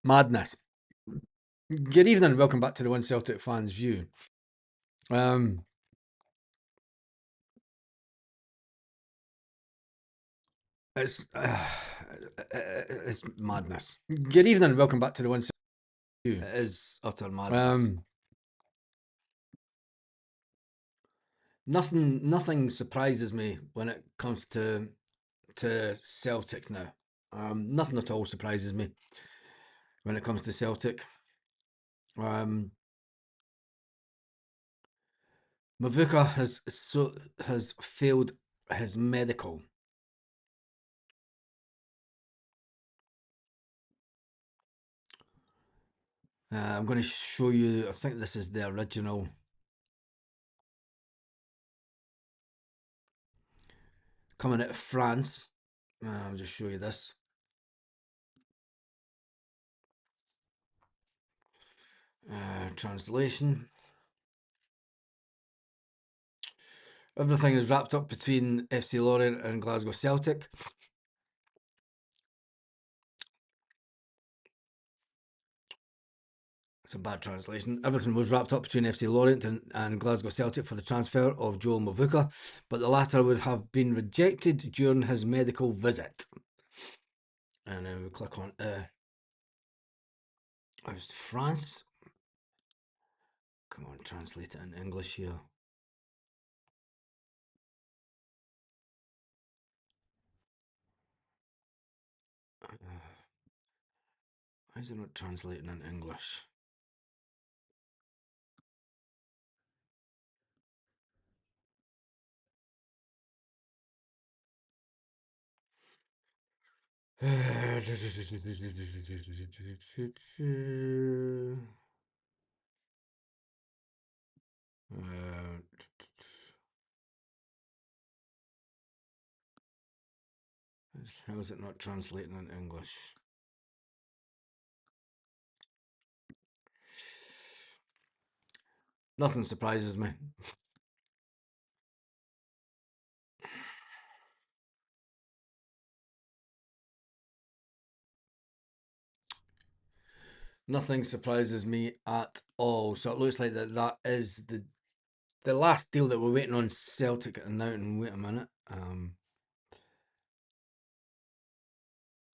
Madness. Good evening and welcome back to the One Celtic Fans View. It's madness. Good evening and welcome back to the One Celtic View. It is utter madness. Nothing surprises me when it comes to Celtic now. Nothing at all surprises me when it comes to Celtic. Mvuka has failed his medical. I'm going to show you. I think this is the original. Coming out of France. I'll just show you this. Translation. Everything is wrapped up between FC Lorient and Glasgow Celtic. It's a bad translation. Everything was wrapped up between FC Lorient and Glasgow Celtic for the transfer of Joel Mvuka, but the latter would have been rejected during his medical visit. And then we click on it's France. Come on, translate it in English here. Why is it not translating in English? How is it not translating in English? Nothing surprises me. Nothing surprises me at all. So it looks like that is the last deal that we're waiting on Celtic and now. And wait a minute.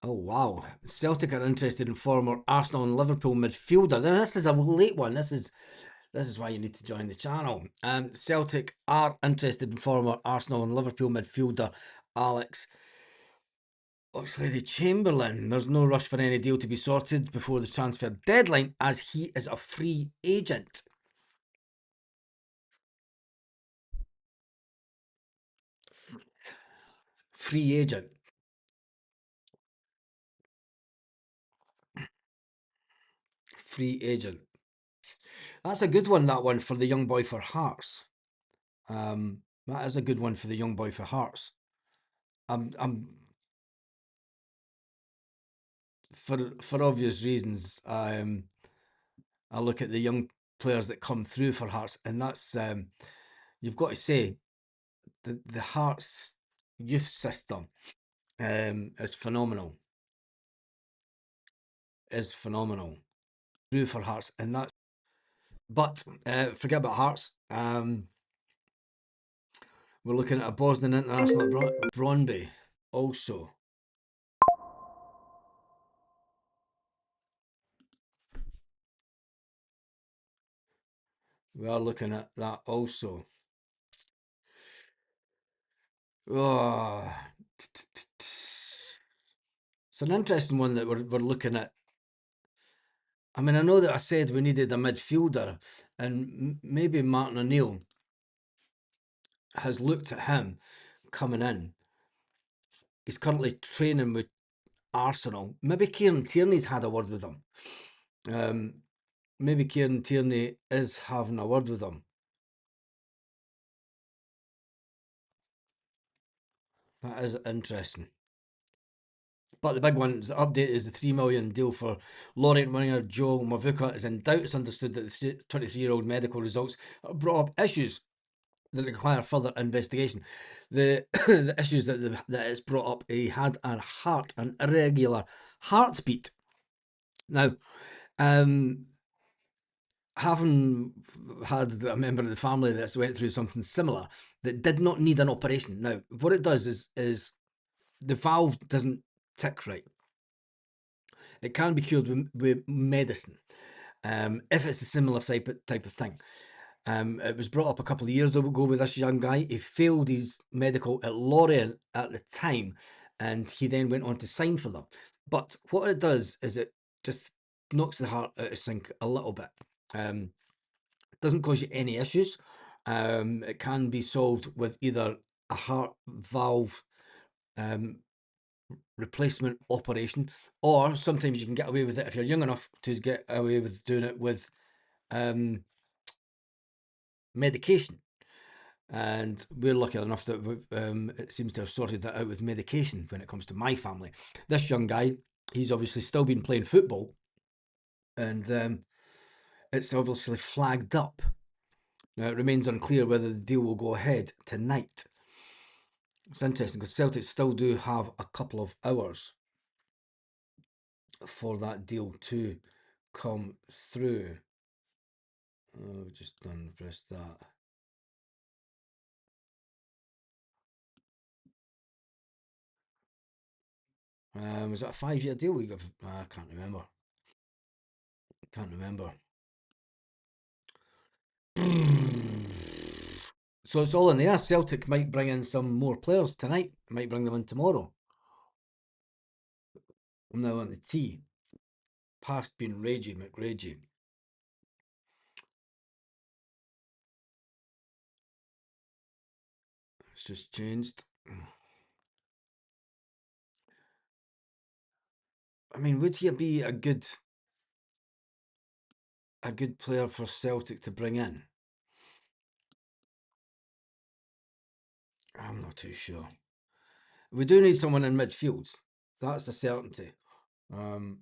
Oh wow, Celtic are interested in former Arsenal and Liverpool midfielder. Now this is a late one. This is why you need to join the channel. Celtic are interested in former Arsenal and Liverpool midfielder Alex Oxlade-Chamberlain. There's no rush for any deal to be sorted before the transfer deadline, as he is a free agent. Free agent. Free agent. That's a good one, that one, for the young boy for Hearts. That is a good one for the young boy for Hearts. For obvious reasons, I look at the young players that come through for Hearts, and that's you've got to say the Hearts youth system is phenomenal. Is phenomenal through for Hearts, and that's. But forget about Hearts. We're looking at a Bosnian international at Brøndby also. We are looking at that also. Oh, it's an interesting one that we're looking at. I mean, I know that I said we needed a midfielder, and maybe Martin O'Neill has looked at him coming in. He's currently training with Arsenal. Maybe Kieran Tierney's had a word with him. Maybe Kieran Tierney is having a word with him. That is interesting. But the big one, the update is the $3 million deal for Lorient winger Joel Mvuka is in doubt. It's understood that the 23-year-old medical results brought up issues that require further investigation. The the issues that it's brought up, he had an irregular heartbeat Now, having had a member of the family that's went through something similar that did not need an operation. Now, what it does is the valve doesn't tick right. It can be cured with medicine, if it's a similar type of thing. It was brought up a couple of years ago with this young guy. He failed his medical at Lorient at the time, and he then went on to sign for them. But what it does is it just knocks the heart out of sync a little bit. Doesn't cause you any issues. It can be solved with either a heart valve replacement operation, or sometimes you can get away with it if you're young enough to get away with doing it with medication. And we're lucky enough that it seems to have sorted that out with medication when it comes to my family. This young guy, he's obviously still been playing football, and it's obviously flagged up. Now, it remains unclear whether the deal will go ahead tonight. It's interesting because Celtic still do have a couple of hours for that deal to come through. Oh, I've just done press that. Was that a 5-year deal we got? I can't remember. So it's all in the air. Celtic might bring in some more players tonight. Might bring them in tomorrow. I'm now on the tee. Past being Ragey McRagey. It's just changed. I mean, would he be a good player for Celtic to bring in? I'm not too sure. We do need someone in midfield. That's a certainty. And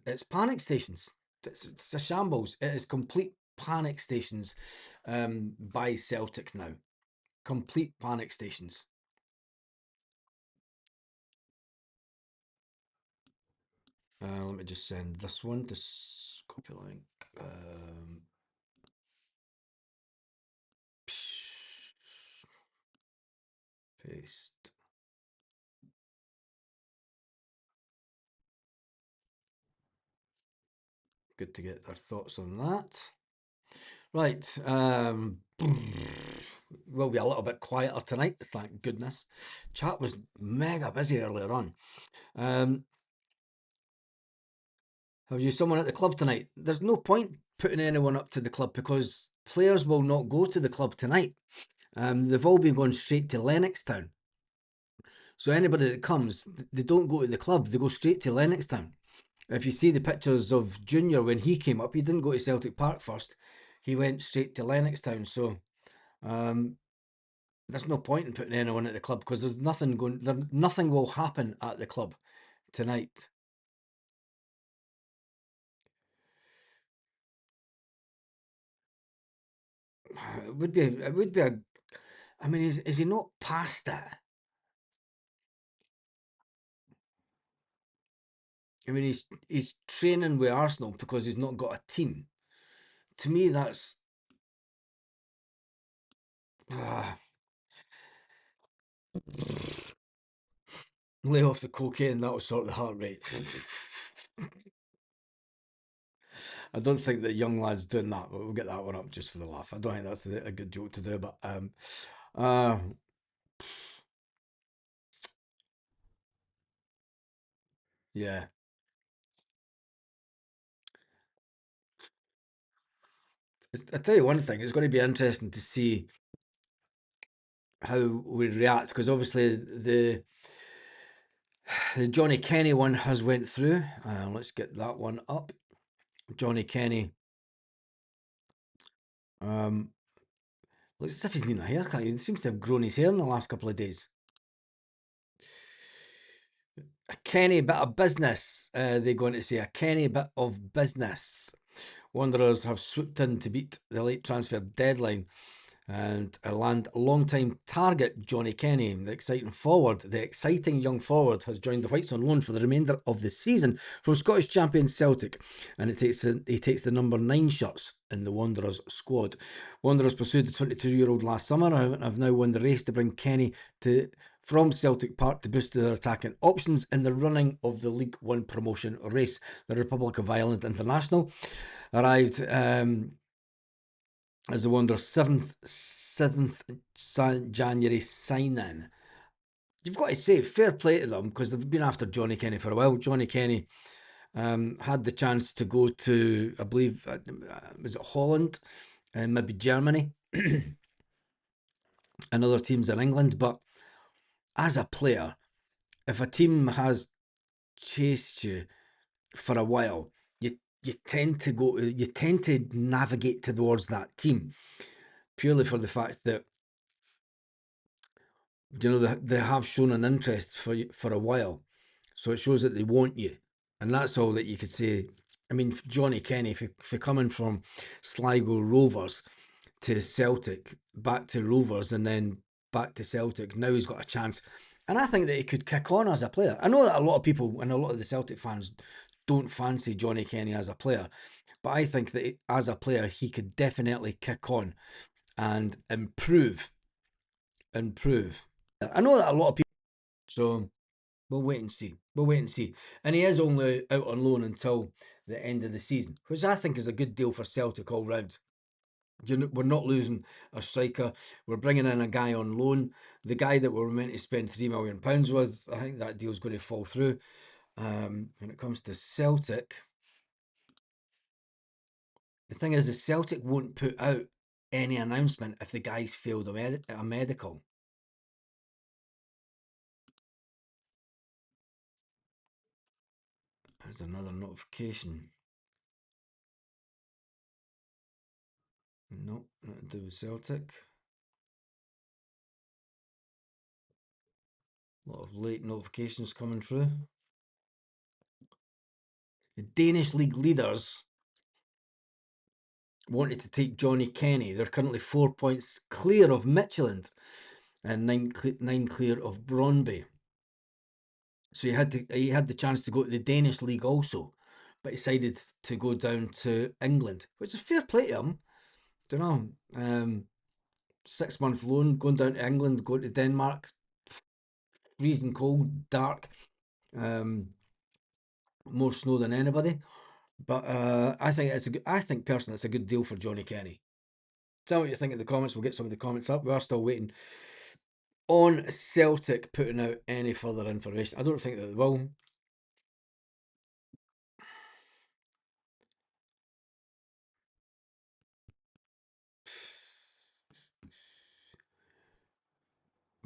it's panic stations. It's a shambles. It is complete panic stations by Celtic now. Complete panic stations. Let me just send this one to copy link. Paste. Good to get their thoughts on that. Right. We'll be a little bit quieter tonight, thank goodness. Chat was mega busy earlier on. Have you someone at the club tonight? There's no point putting anyone up to the club because players will not go to the club tonight. They've all been going straight to Lennoxtown. So anybody that comes, they don't go to the club, they go straight to Lennoxtown. If you see the pictures of Junior when he came up, he didn't go to Celtic Park first. He went straight to Lennoxtown. So there's no point in putting anyone at the club because there's nothing going. Nothing will happen at the club tonight. It would be. It would be a. I mean, is he not past that? I mean, he's training with Arsenal because he's not got a team. To me, that's. Lay off the cocaine. That will sort the heart rate. I don't think that young lads doing that. We'll get that one up just for the laugh. I don't think that's a good joke to do, but yeah. I tell you one thing, it's going to be interesting to see how we react because obviously the Johnny Kenny one has went through. Let's get that one up. Johnny Kenny. Looks as if he's needing a haircut. He seems to have grown his hair in the last couple of days. A Kenny bit of business. They're going to say a Kenny bit of business. Wanderers have swooped in to beat the late transfer deadline And Ireland long-time target Johnny Kenny, the exciting young forward, has joined the Whites on loan for the remainder of the season from Scottish champion Celtic, and he takes the number 9 shirts in the Wanderers squad. Wanderers pursued the 22-year-old last summer and have now won the race to bring Kenny from Celtic Park to boost their attacking options in the running of the League One promotion race. The Republic of Ireland international arrived as the Wanderers' 7th January sign-in. You've got to say, fair play to them, because they've been after Johnny Kenny for a while. Johnny Kenny had the chance to go to, I believe, was it Holland and maybe Germany and other teams in England. But as a player, if a team has chased you for a while, you tend to navigate towards that team, purely for the fact that they have shown an interest for a while, so it shows that they want you, and that's all that you could say. I mean, Johnny Kenny, if you're coming from Sligo Rovers to Celtic, back to Rovers, and then back to Celtic, now he's got a chance, and I think that he could kick on as a player. I know that a lot of people and a lot of the Celtic fans don't fancy Johnny Kenny as a player, but I think that as a player he could definitely kick on and improve. I know that a lot of people, so we'll wait and see. And he is only out on loan until the end of the season, which I think is a good deal for Celtic all round. We're not losing a striker. We're bringing in a guy on loan. The guy that we're meant to spend £3 million with, I think that deal's going to fall through. When it comes to Celtic, the thing is, the Celtic won't put out any announcement if the guy's failed a medical. There's another notification. Nope, nothing to do with Celtic. A lot of late notifications coming through. The Danish league leaders wanted to take Johnny Kenny. They're currently 4 points clear of Midtjylland and nine clear of Brøndby. So he had the chance to go to the Danish league also, but decided to go down to England, which is fair play to him. Don't know. 6-month loan, going down to England, going to Denmark, freezing cold, dark, more snow than anybody. But I think personally it's a good deal for Johnny Kenny. Tell me what you think in the comments. We'll get some of the comments up. We are still waiting on Celtic putting out any further information. I don't think that they will.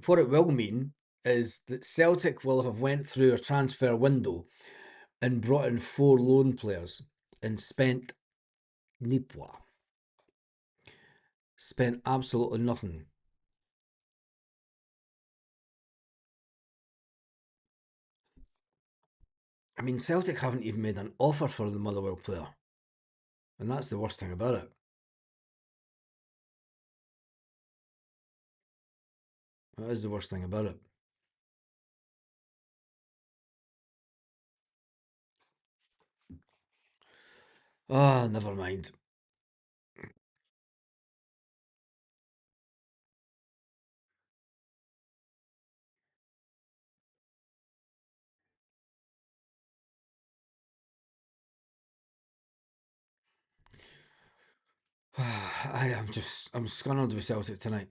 What it will mean is that Celtic will have went through a transfer window and brought in 4 loan players and spent nipwa. Spent absolutely nothing. I mean, Celtic haven't even made an offer for the Motherwell player. And that's the worst thing about it. That is the worst thing about it. Ah, never mind. I'm scunnered with Celtic tonight.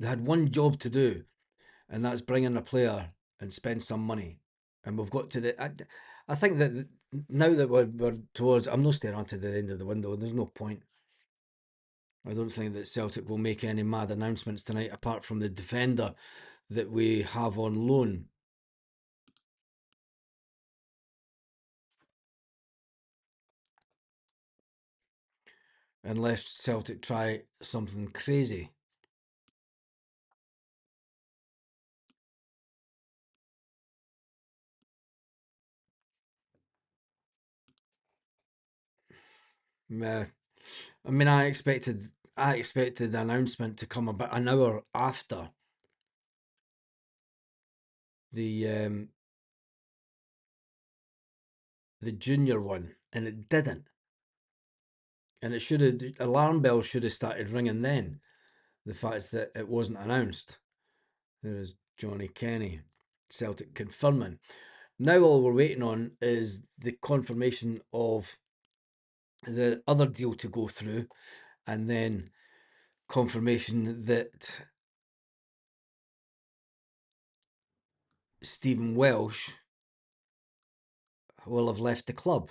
They had one job to do, and that's bring in a player and spend some money. And we've got to I think that now that we're towards, I'm not staying on to the end of the window. There's no point. I don't think that Celtic will make any mad announcements tonight, apart from the defender that we have on loan. Unless Celtic try something crazy. Meh. I mean, I expected the announcement to come about an hour after the junior one, and it didn't. And it should have, alarm bells should have started ringing then. The fact that it wasn't announced. There is Johnny Kenny, Celtic confirming. Now all we're waiting on is the confirmation of the other deal to go through, and then confirmation that Stephen Welsh will have left the club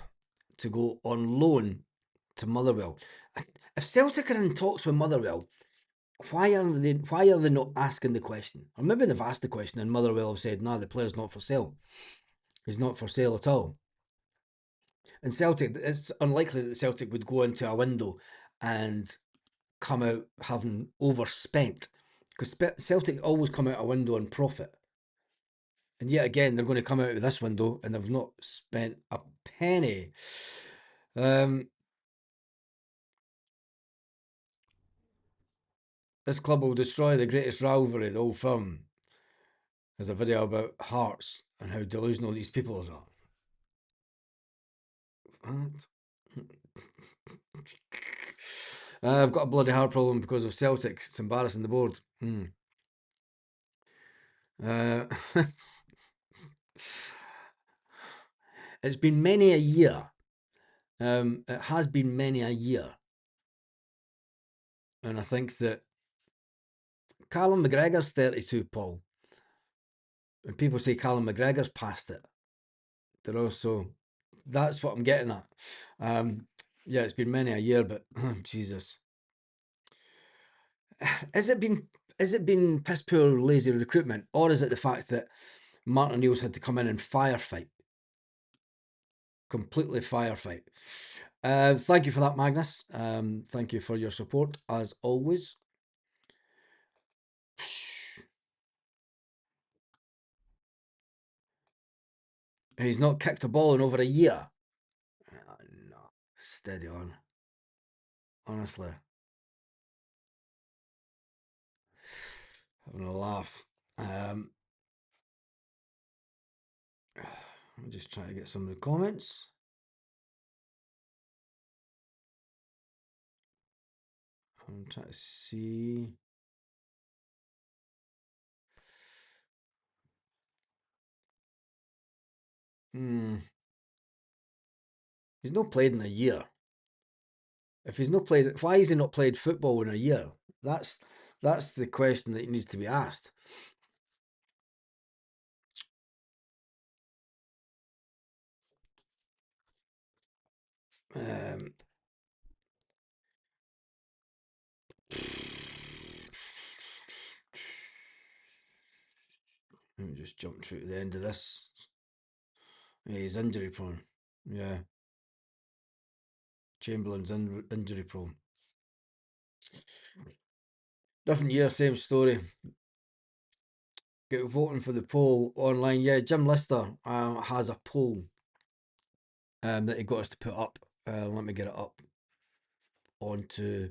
to go on loan to Motherwell. If Celtic are in talks with Motherwell, why are they not asking the question? Or maybe they've asked the question and Motherwell have said, "No, the player's not for sale. He's not for sale at all." And Celtic, it's unlikely that Celtic would go into a window and come out having overspent, because Celtic always come out a window on profit. And yet again, they're going to come out of this window and they've not spent a penny. This club will destroy the greatest rivalry, the Old Firm. There's a video about Hearts and how delusional these people are. What? I've got a bloody heart problem because of Celtic. It's embarrassing the board. It's been many a year. It has been many a year. And I think that Callum McGregor's 32, Paul. And people say Callum McGregor's past it. They're also, that's what I'm getting at. Yeah, it's been many a year, but Jesus. Has it been piss poor lazy recruitment, or is it the fact that Martin O'Neill's had to come in and firefight? Completely firefight. Thank you for that, Magnus. Thank you for your support, as always. He's not kicked a ball in over a year. No, steady on. Honestly. Having a laugh. I'm just trying to get some of the comments. I'm trying to see. He's not played in a year. If he's not played, why has he not played football in a year? That's the question that needs to be asked. Let me just jump through to the end of this. Yeah, he's injury prone. Yeah. Chamberlain's injury prone. Different year, same story. Get voting for the poll online. Yeah, Jim Lister has a poll that he got us to put up. Let me get it up onto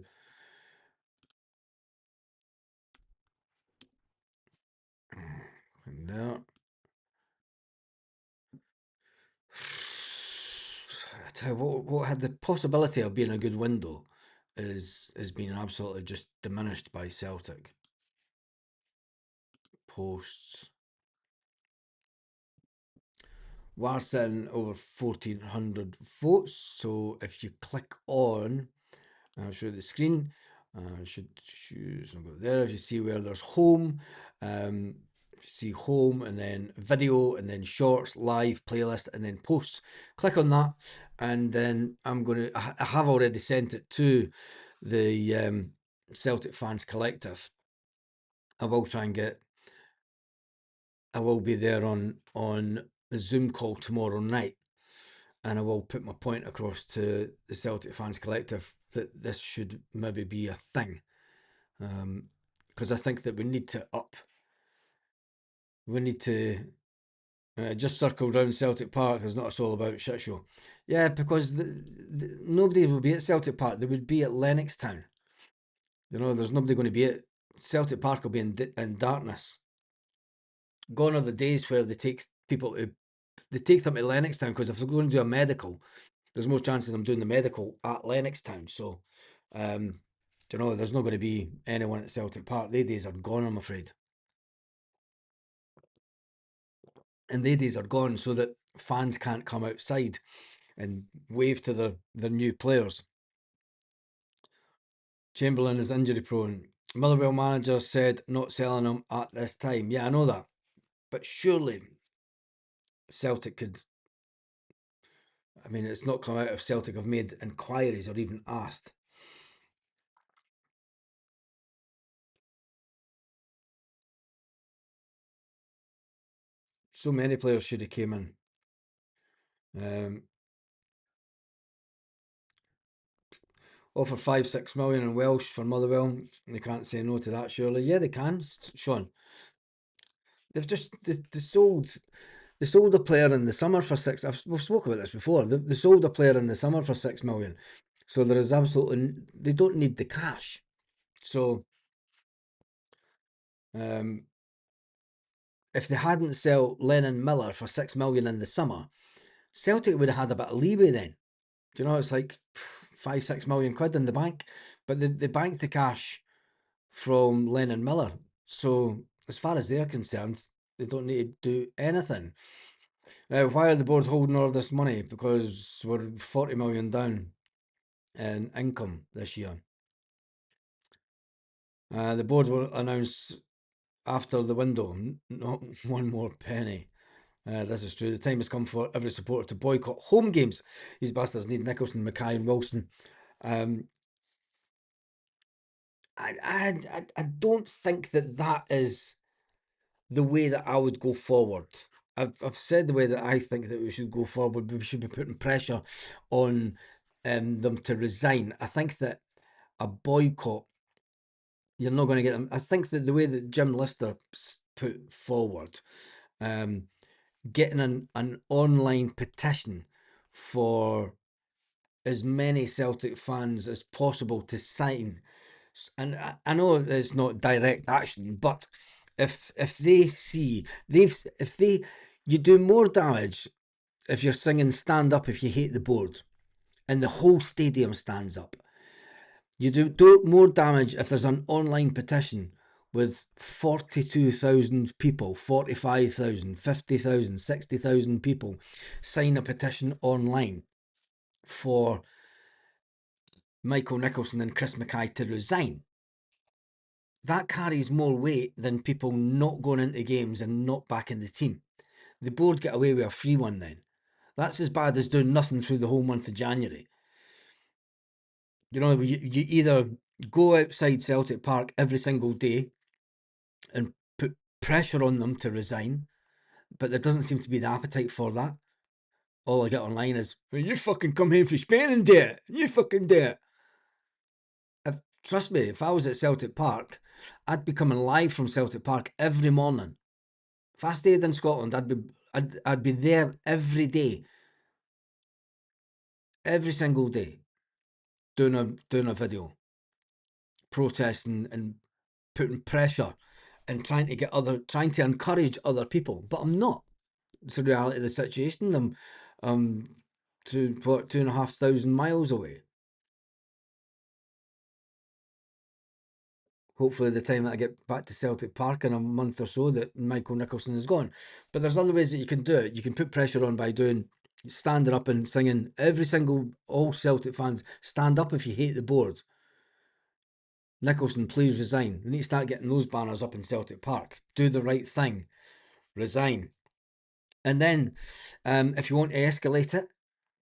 there. I tell you what had the possibility of being a good window is being absolutely just diminished by Celtic. Posts. We're sitting over 1,400 votes. So if you click on, I'll show you the screen. Should choose there. If you see where there's home, if you see home and then video and then shorts, live, playlist, and then posts, click on that, and then I have already sent it to the Celtic Fans Collective. I will try and I will be there on a Zoom call tomorrow night, and I will put my point across to the Celtic Fans Collective that this should maybe be a thing, because I think that we need to just circle around Celtic Park. There's not a soul about shit show. Yeah, because nobody will be at Celtic Park. They would be at Lennoxtown. You know, there's nobody going to be at Celtic Park. Will be in darkness. Gone are the days where they take people to they take them to Lennoxtown, because if they're going to do a medical, there's more chance of them doing the medical at Lennoxtown. So, you know, there's not going to be anyone at Celtic Park. They days are gone, I'm afraid. And they days are gone, so that fans can't come outside and wave to their new players. Chamberlain is injury prone. Motherwell manager said not selling him at this time. Yeah, I know that. But surely Celtic could. I mean, it's not come out if Celtic have made inquiries or even asked. So many players should have came in. Offer 5-6 million in Welsh for Motherwell. They can't say no to that, surely. Yeah, they can, Sean. They've just they sold a player in the summer for six. We've spoken about this before. They sold a player in the summer for 6 million. So there is absolutely, they don't need the cash. So if they hadn't sold Lennon Miller for 6 million in the summer, Celtic would have had a bit of leeway then. Do you know, it's like 5-6 million quid in the bank, but they banked the cash from Lennon Miller. So as far as they're concerned, they don't need to do anything. Why are the board holding all this money? Because we're 40 million down in income this year. The board will announce after the window, not one more penny. This is true. The time has come for every supporter to boycott home games. These bastards need Nicholson, Mackay, and Wilson. I don't think that is the way that I would go forward. I've said the way that I think that we should go forward. We should be putting pressure on them to resign. I think that a boycott, you're not going to get them. I think that the way that Jim Lister put forward, getting an online petition for as many Celtic fans as possible to sign, and I know it's not direct action, but if they see you do more damage if you're singing "Stand Up If You Hate the Board" and the whole stadium stands up. You do more damage if there's an online petition with 42,000 people, 45,000, 50,000, 60,000 people sign a petition online for Michael Nicholson and Chris Mackay to resign. That carries more weight than people not going into games and not backing the team. The board get away with a free one then. That's as bad as doing nothing through the whole month of January. You know, you either go outside Celtic Park every single day and put pressure on them to resign, but there doesn't seem to be the appetite for that. All I get online is, well, you fucking come home from Spain and do it. You fucking do it. Trust me, if I was at Celtic Park, I'd be coming live from Celtic Park every morning. If I stayed in Scotland, I'd be there every day, every single day, doing a video, protesting and putting pressure and trying to encourage other people. But I'm not. It's the reality of the situation. I'm 2,500 miles away. Hopefully the time that I get back to Celtic Park in a month or so, that Michael Nicholson is gone. But there's other ways that you can do it. You can put pressure on by standing up and singing, all Celtic fans, stand up if you hate the board. Nicholson, please resign. We need to start getting those banners up in Celtic Park. Do the right thing. Resign. And then, if you want to escalate it,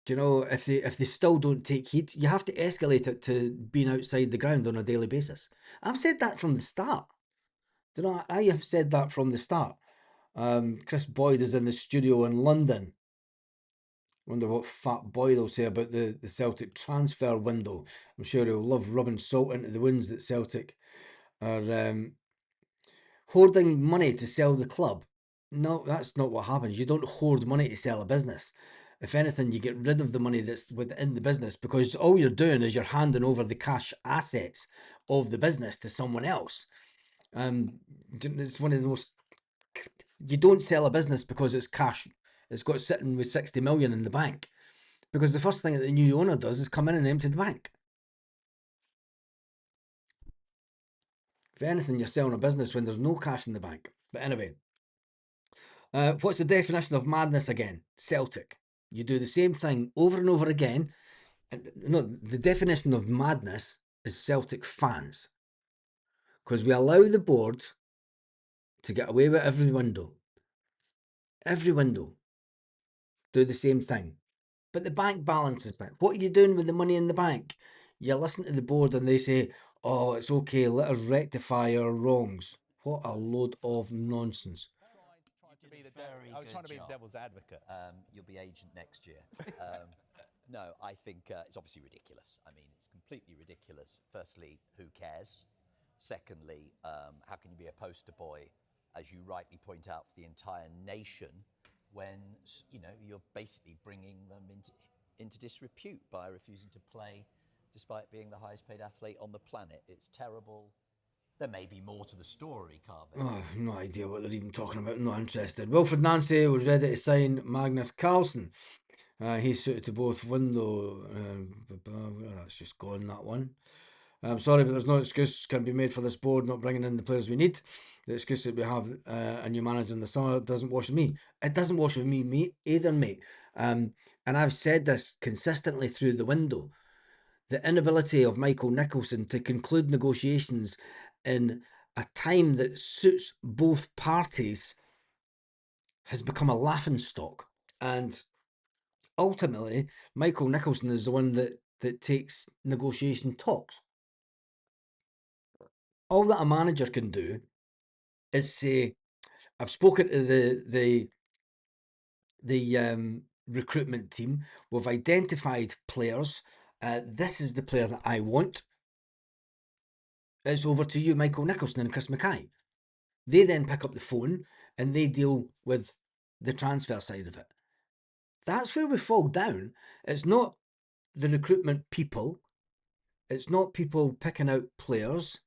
you know, if they still don't take heed, you have to escalate it to being outside the ground on a daily basis. I've said that from the start. You know, I have said that from the start. Chris Boyd is in the studio in London. Wonder what Fat Boyd will say about the Celtic transfer window. I'm sure he'll love rubbing salt into the wounds that Celtic are hoarding money to sell the club. No, that's not what happens. You don't hoard money to sell a business. If anything, you get rid of the money that's within the business, because all you're doing is you're handing over the cash assets of the business to someone else. It's one of the most. You don't sell a business because it's cash. It's got sitting with 60 million in the bank, because the first thing that the new owner does is come in and empty the bank. If anything, you're selling a business when there's no cash in the bank. But anyway, what's the definition of madness again? Celtic. You do the same thing over and over again. And no, the definition of madness is Celtic fans, because we allow the board to get away with every window. Every window. Do the same thing. But the bank balances that. What are you doing with the money in the bank? You listen to the board and they say, oh, it's okay, let us rectify our wrongs. What a load of nonsense. I was trying to be the devil's advocate. You'll be agent next year. No, I think it's obviously ridiculous. I mean, it's completely ridiculous. Firstly, who cares? Secondly, how can you be a poster boy, as you rightly point out, for the entire nation when you're basically bringing them into disrepute by refusing to play despite being the highest paid athlete on the planet? It's terrible. There may be more to the story, Carvin. Oh, no idea what they're even talking about. Not interested. Wilfred Nancy was ready to sign Magnus Carlsen. He's suited to both window. That's just gone, that one. I'm sorry, but there's no excuse can be made for this board not bringing in the players we need. The excuse that we have a new manager in the summer doesn't wash with me. It doesn't wash with me either, mate. And I've said this consistently through the window. The inability of Michael Nicholson to conclude negotiations in a time that suits both parties has become a laughingstock. And ultimately, Michael Nicholson is the one that takes negotiation talks. All that a manager can do is say, I've spoken to the recruitment team. We've identified players. This is the player that I want. It's over to you, Michael Nicholson and Chris Mackay. They then pick up the phone and they deal with the transfer side of it. That's where we fall down. It's not the recruitment people. It's not people picking out players.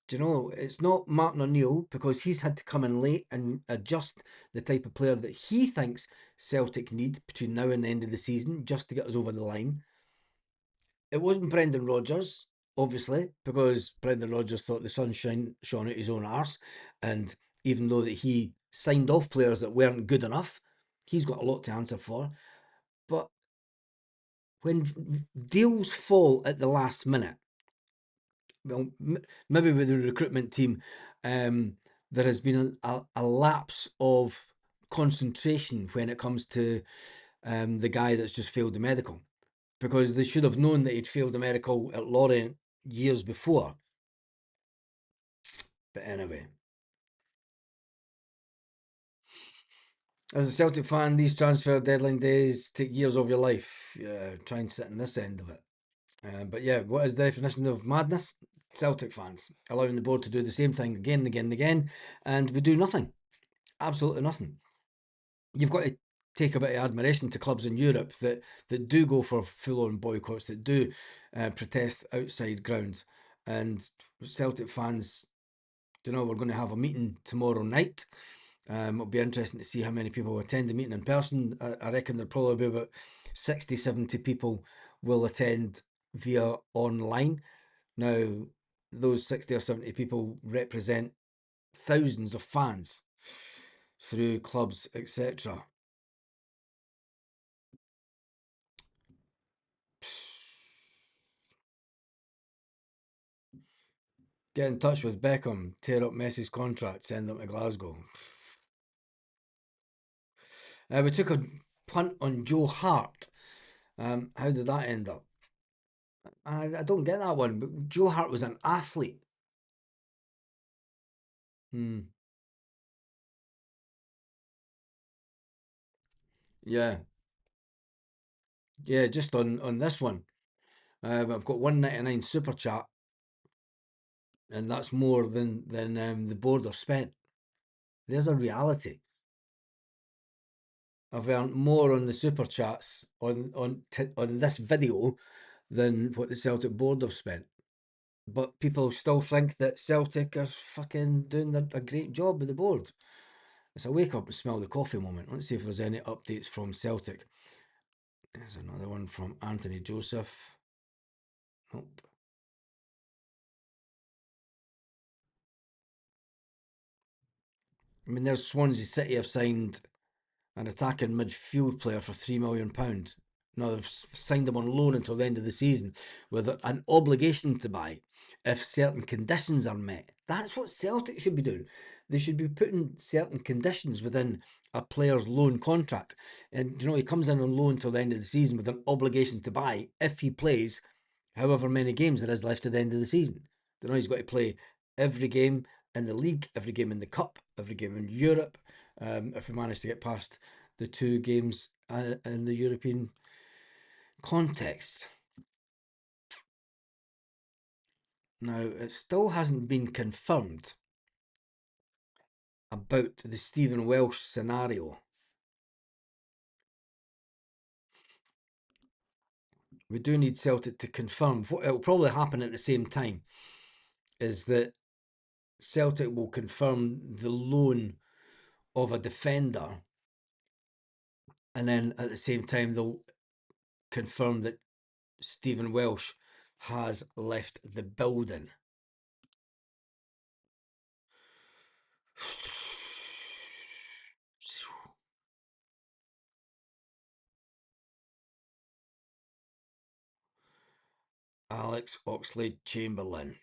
Do you know, it's not Martin O'Neill, because he's had to come in late and adjust the type of player that he thinks Celtic need between now and the end of the season just to get us over the line. It wasn't Brendan Rodgers, obviously, because Brendan Rodgers thought the sun shone out his own arse. And even though that he signed off players that weren't good enough, he's got a lot to answer for. But when deals fall at the last minute, well, maybe with the recruitment team, there has been a lapse of concentration when it comes to the guy that's just failed the medical, because they should have known that he'd failed the medical at Lorient years before. But anyway, as a Celtic fan, these transfer deadline days take years of your life. Try and sit on this end of it. But yeah, what is the definition of madness? Celtic fans allowing the board to do the same thing again and again and again, and we do nothing. Absolutely nothing. You've got to take a bit of admiration to clubs in Europe that do go for full-on boycotts, that do protest outside grounds. And Celtic fans, we're going to have a meeting tomorrow night. It'll be interesting to see how many people attend the meeting in person. I reckon there'll probably be about 60, 70 people will attend via online. Now, those 60 or 70 people represent thousands of fans through clubs, etc. Get in touch with Beckham, tear up Messi's contract, send them to Glasgow. We took a punt on Joe Hart. How did that end up? I don't get that one, but Joe Hart was an athlete. Yeah. Yeah, just on this one. I've got 199 super chat, and that's more than the board have spent. There's a reality. I've earned more on the super chats on this video than what the Celtic board have spent. But people still think that Celtic are fucking doing a great job with the board. It's a wake up and smell the coffee moment. Let's see if there's any updates from Celtic. There's another one from Anthony Joseph. Nope. I mean, there's Swansea City have signed an attacking midfield player for £3 million. Now they've signed him on loan until the end of the season with an obligation to buy if certain conditions are met. That's what Celtic should be doing. They should be putting certain conditions within a player's loan contract. And he comes in on loan till the end of the season with an obligation to buy if he plays however many games there is left to the end of the season. He's got to play every game in the league, every game in the cup, every game in Europe. If we manage to get past the 2 games in the European context. Now, it still hasn't been confirmed about the Stephen Welsh scenario. We do need Celtic to confirm. What will probably happen at the same time is that Celtic will confirm the loan of a defender, and then at the same time they'll confirm that Stephen Welsh has left the building. Alex Oxlade-Chamberlain.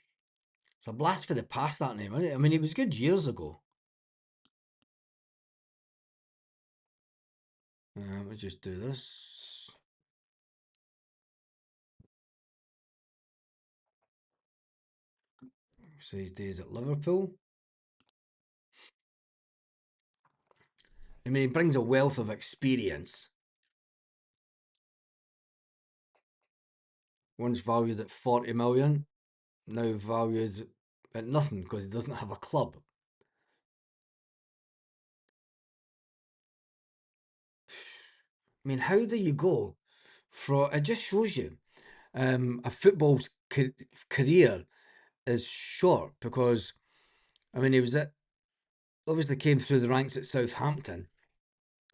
It's a blast for the past, that name, isn't it? I mean, he was good years ago. Let's just do this. So his days at Liverpool. I mean, he brings a wealth of experience. Once valued at 40 million, now valued at nothing because he doesn't have a club. I mean, how do you go from... It just shows you a football's career is short because, I mean, he was obviously came through the ranks at Southampton,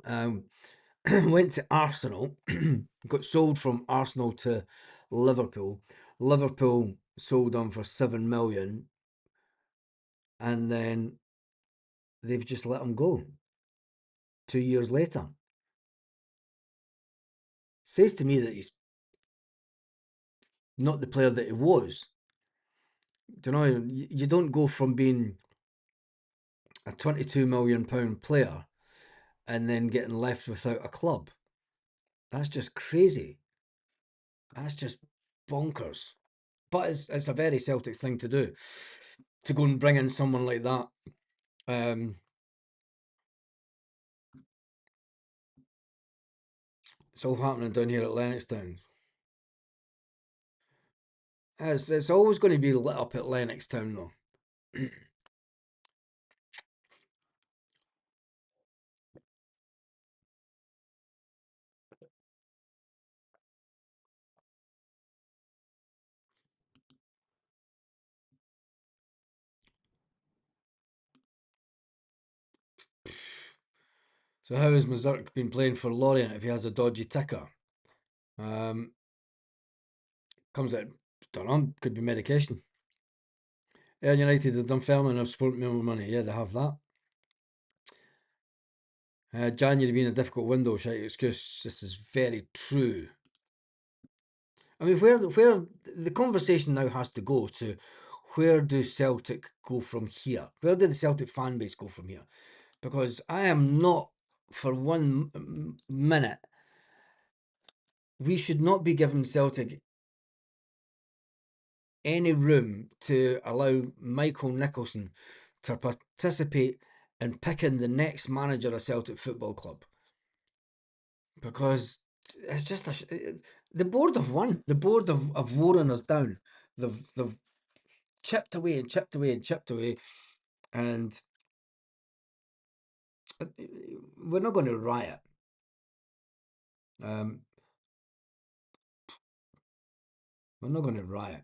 went to Arsenal, got sold from Arsenal to Liverpool. Liverpool sold him for 7 million, and then they've just let him go 2 years later. Says to me that he's not the player that he was. You don't go from being a £22 million player and then getting left without a club. That's just crazy. That's just bonkers. But it's a very Celtic thing to do, to go and bring in someone like that. It's all happening down here at Lennoxtown. It's always going to be lit up at Lennoxtown, though. So how has Mazurk been playing for Lorient if he has a dodgy ticker? Comes out, don't know, could be medication. Air United have done Fairman and have spent more money. Yeah, they have that. January being a difficult window, shite excuse. This is very true. I mean, where the conversation now has to go to, where do Celtic go from here? Where do the Celtic fan base go from here? Because I am not, for 1 minute, we should not be giving Celtic any room to allow Michael Nicholson to participate in picking the next manager of Celtic Football Club. Because it's just the board have won. The board have worn us down. They've chipped away and chipped away and chipped away, and we're not going to riot. We're not going to riot.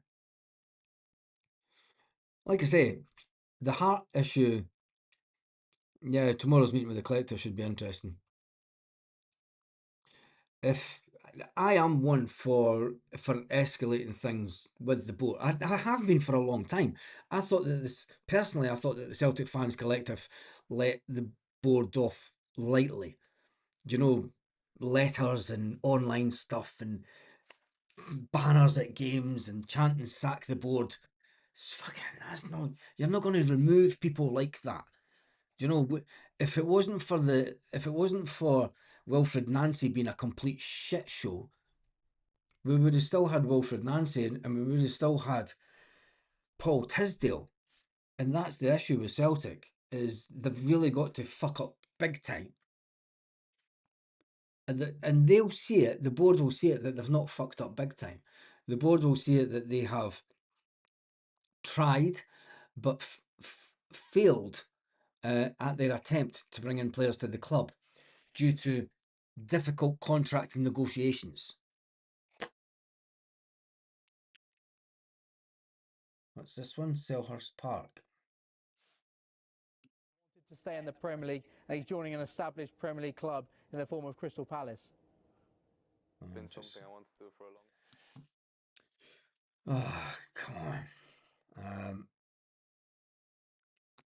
Like I say, the heart issue. Yeah, tomorrow's meeting with the collective should be interesting. If I am one for escalating things with the board, I have been for a long time. I thought that I thought that the Celtic Fans Collective let the board off lightly. You know, letters and online stuff and banners at games and chanting "sack the board." It's fucking, that's not. You're not going to remove people like that. You know, if it wasn't for Wilfred Nancy being a complete shit show, we would have still had Wilfred Nancy and we would have still had Paul Tisdale. And that's the issue with Celtic, is they've really got to fuck up big time. And they'll see it, the board will see it that they've not fucked up big time. The board will see it that they have tried but failed at their attempt to bring in players to the club due to difficult contract negotiations. What's this one? Selhurst Park. To stay in the Premier League, and he's joining an established Premier League club in the form of Crystal Palace. It's been something I want to do for a long time. Oh, come on.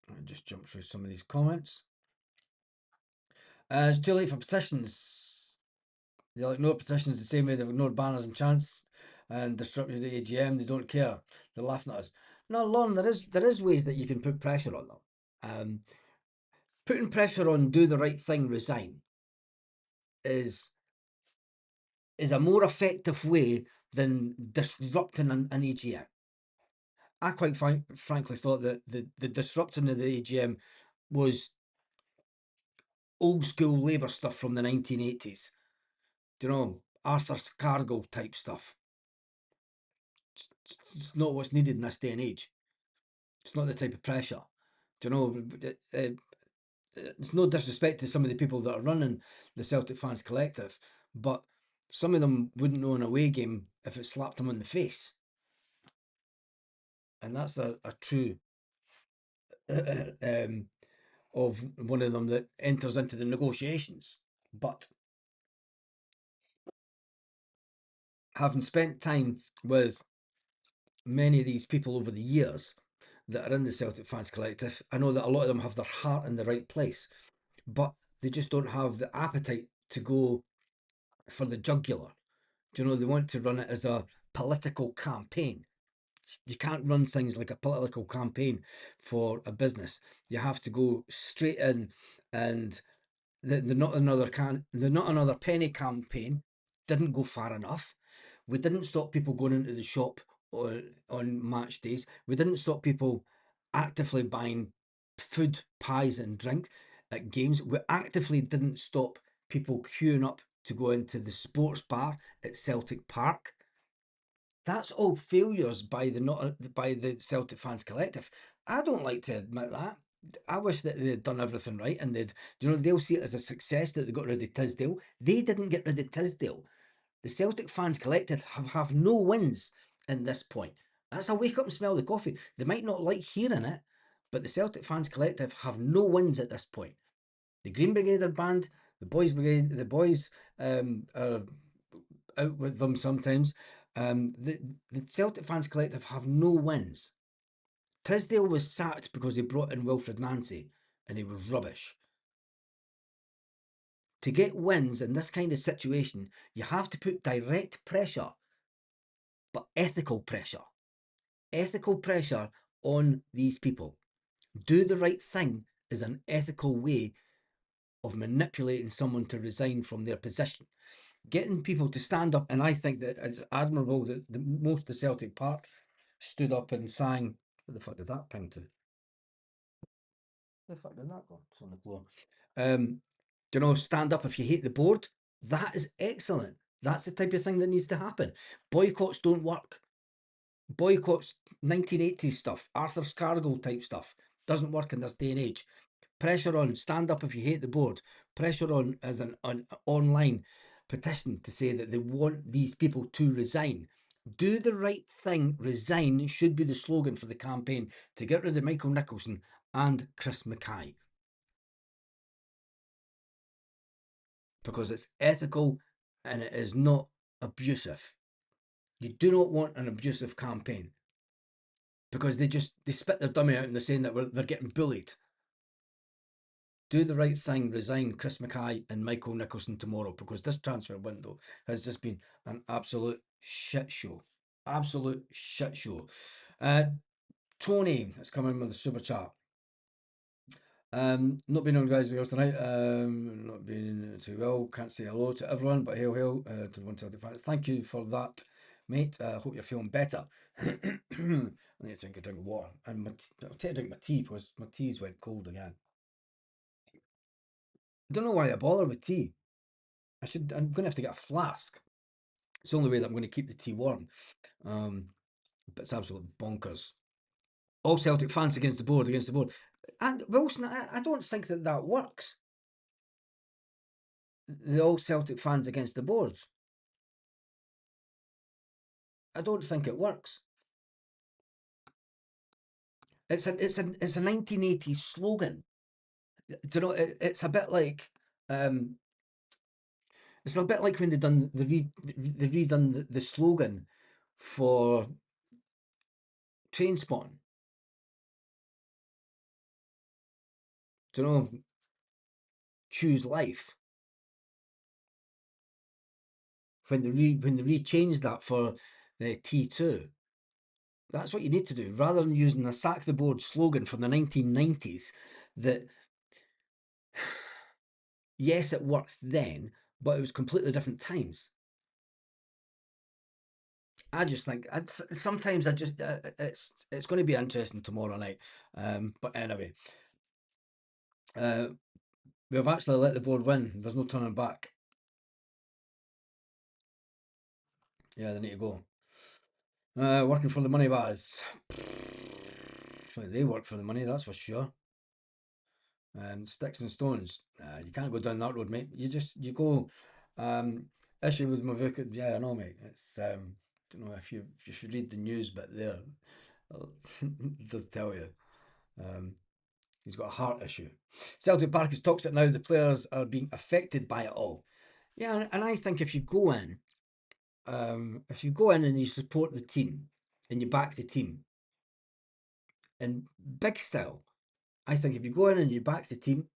I'll just jump through some of these comments. It's too late for petitions. They'll ignore petitions the same way they've ignored banners and chants and disrupted the AGM. They don't care. They're laughing at us. No, Lauren, there is ways that you can put pressure on them. Putting pressure on do the right thing, resign is a more effective way than disrupting an AGM. I quite frankly thought that the disrupting of the AGM was old school Labour stuff from the 1980s. Do you know, Arthur Cargill type stuff. It's not what's needed in this day and age. It's not the type of pressure. Do you know, it's no disrespect to some of the people that are running the Celtic Fans Collective, but some of them wouldn't know an away game if it slapped them on the face. And that's a true of one of them that enters into the negotiations. But having spent time with many of these people over the years that are in the Celtic Fans Collective, I know that a lot of them have their heart in the right place, but they just don't have the appetite to go for the jugular. Do you know, they want to run it as a political campaign. You can't run things like a political campaign for a business. You have to go straight in, and the not another penny campaign didn't go far enough. We didn't stop people going into the shop on match days. We didn't stop people actively buying food, pies and drink at games. We actively didn't stop people queuing up to go into the sports bar at Celtic Park. That's all failures by the Celtic Fans Collective. I don't like to admit that. I wish that they'd done everything right and they'll see it as a success that they got rid of Tisdale. They didn't get rid of Tisdale. The Celtic Fans Collective have no wins in this point. That's a wake up and smell the coffee. They might not like hearing it, but the Celtic Fans Collective have no wins at this point. The Green Brigade are banned. The Boys Brigade, the boys are out with them sometimes. The Celtic Fans Collective have no wins. Tisdale was sacked because they brought in Wilfred Nancy and he was rubbish. To get wins in this kind of situation, you have to put direct pressure, but ethical pressure. Ethical pressure on these people. Do the right thing is an ethical way of manipulating someone to resign from their position. Getting people to stand up, and I think that it's admirable that most of Celtic Park stood up and sang. What the fuck did that ping to? Where the fuck did that go? It's on the floor. You know, stand up if you hate the board. That is excellent. That's the type of thing that needs to happen. Boycotts don't work. Boycotts, 1980s stuff, Arthur Cargill type stuff, doesn't work in this day and age. Pressure on, stand up if you hate the board. Pressure on as an online. petition to say that they want these people to resign. Do the right thing, resign should be the slogan for the campaign to get rid of Michael Nicholson and Chris Mackay. Because it's ethical and it is not abusive. You do not want an abusive campaign because they spit their dummy out and they're saying that they're getting bullied. Do the right thing, resign Chris Mackay and Michael Nicholson tomorrow, because this transfer window has just been an absolute shit show. Absolute shit show. Tony has come in with a super chat. Not been on guys girls tonight. Not been too well. Can't say hello to everyone, but hail to the 175. Thank you for that, mate. Hope you're feeling better. I need to take a drink of water, and I'll take a drink of my tea because my tea's went cold again. I don't know why I bother with tea. I'm going to have to get a flask. It's the only way that I'm going to keep the tea warm. But it's absolute bonkers. All Celtic fans against the board. And Wilson, I don't think that works. The all Celtic fans against the board. I don't think it works. It's a 1980s slogan. Do you know? It's a bit like it's a bit like when they redone the slogan for Trainspotting. Do you know? Choose life. When they rechanged that for T2. That's what you need to do, rather than using the sack the board slogan from the 1990s. That yes, it worked then, but it was completely different times. I just think sometimes it's going to be interesting tomorrow night. But anyway, we've actually let the board win. There's no turning back. Yeah, they need to go. Working for the money, Baz. Well, they work for the money, that's for sure. Sticks and stones. You can't go down that road, mate. You go. Issue with Mvuka. Yeah, I know, mate. It's don't know if you should read the news bit there. It does tell you. He's got a heart issue. Celtic Park is toxic now. The players are being affected by it all. Yeah, and I think if you go in and you support the team and you back the team in big style, I think if you go in and you back the team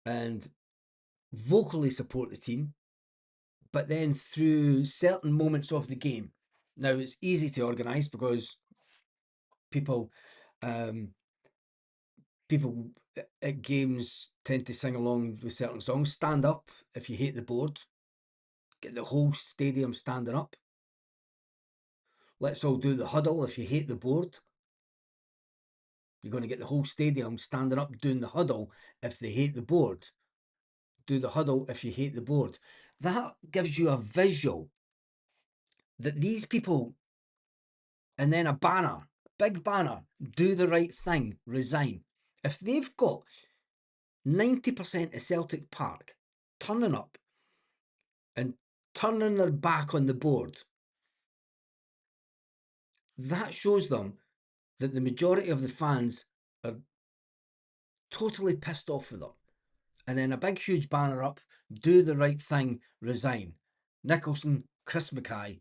and vocally support the team, but then through certain moments of the game, now it's easy to organise because people at games tend to sing along with certain songs. Stand up if you hate the board. Get the whole stadium standing up. Let's all do the huddle if you hate the board. You're going to get the whole stadium standing up doing the huddle if they hate the board. Do the huddle if you hate the board. That gives you a visual that these people, and then a banner, big banner, do the right thing, resign. If they've got 90% of Celtic Park turning up and turning their back on the board, that shows them that the majority of the fans are totally pissed off with them. And then a big, huge banner up, do the right thing, resign. Nicholson, Chris Mackay,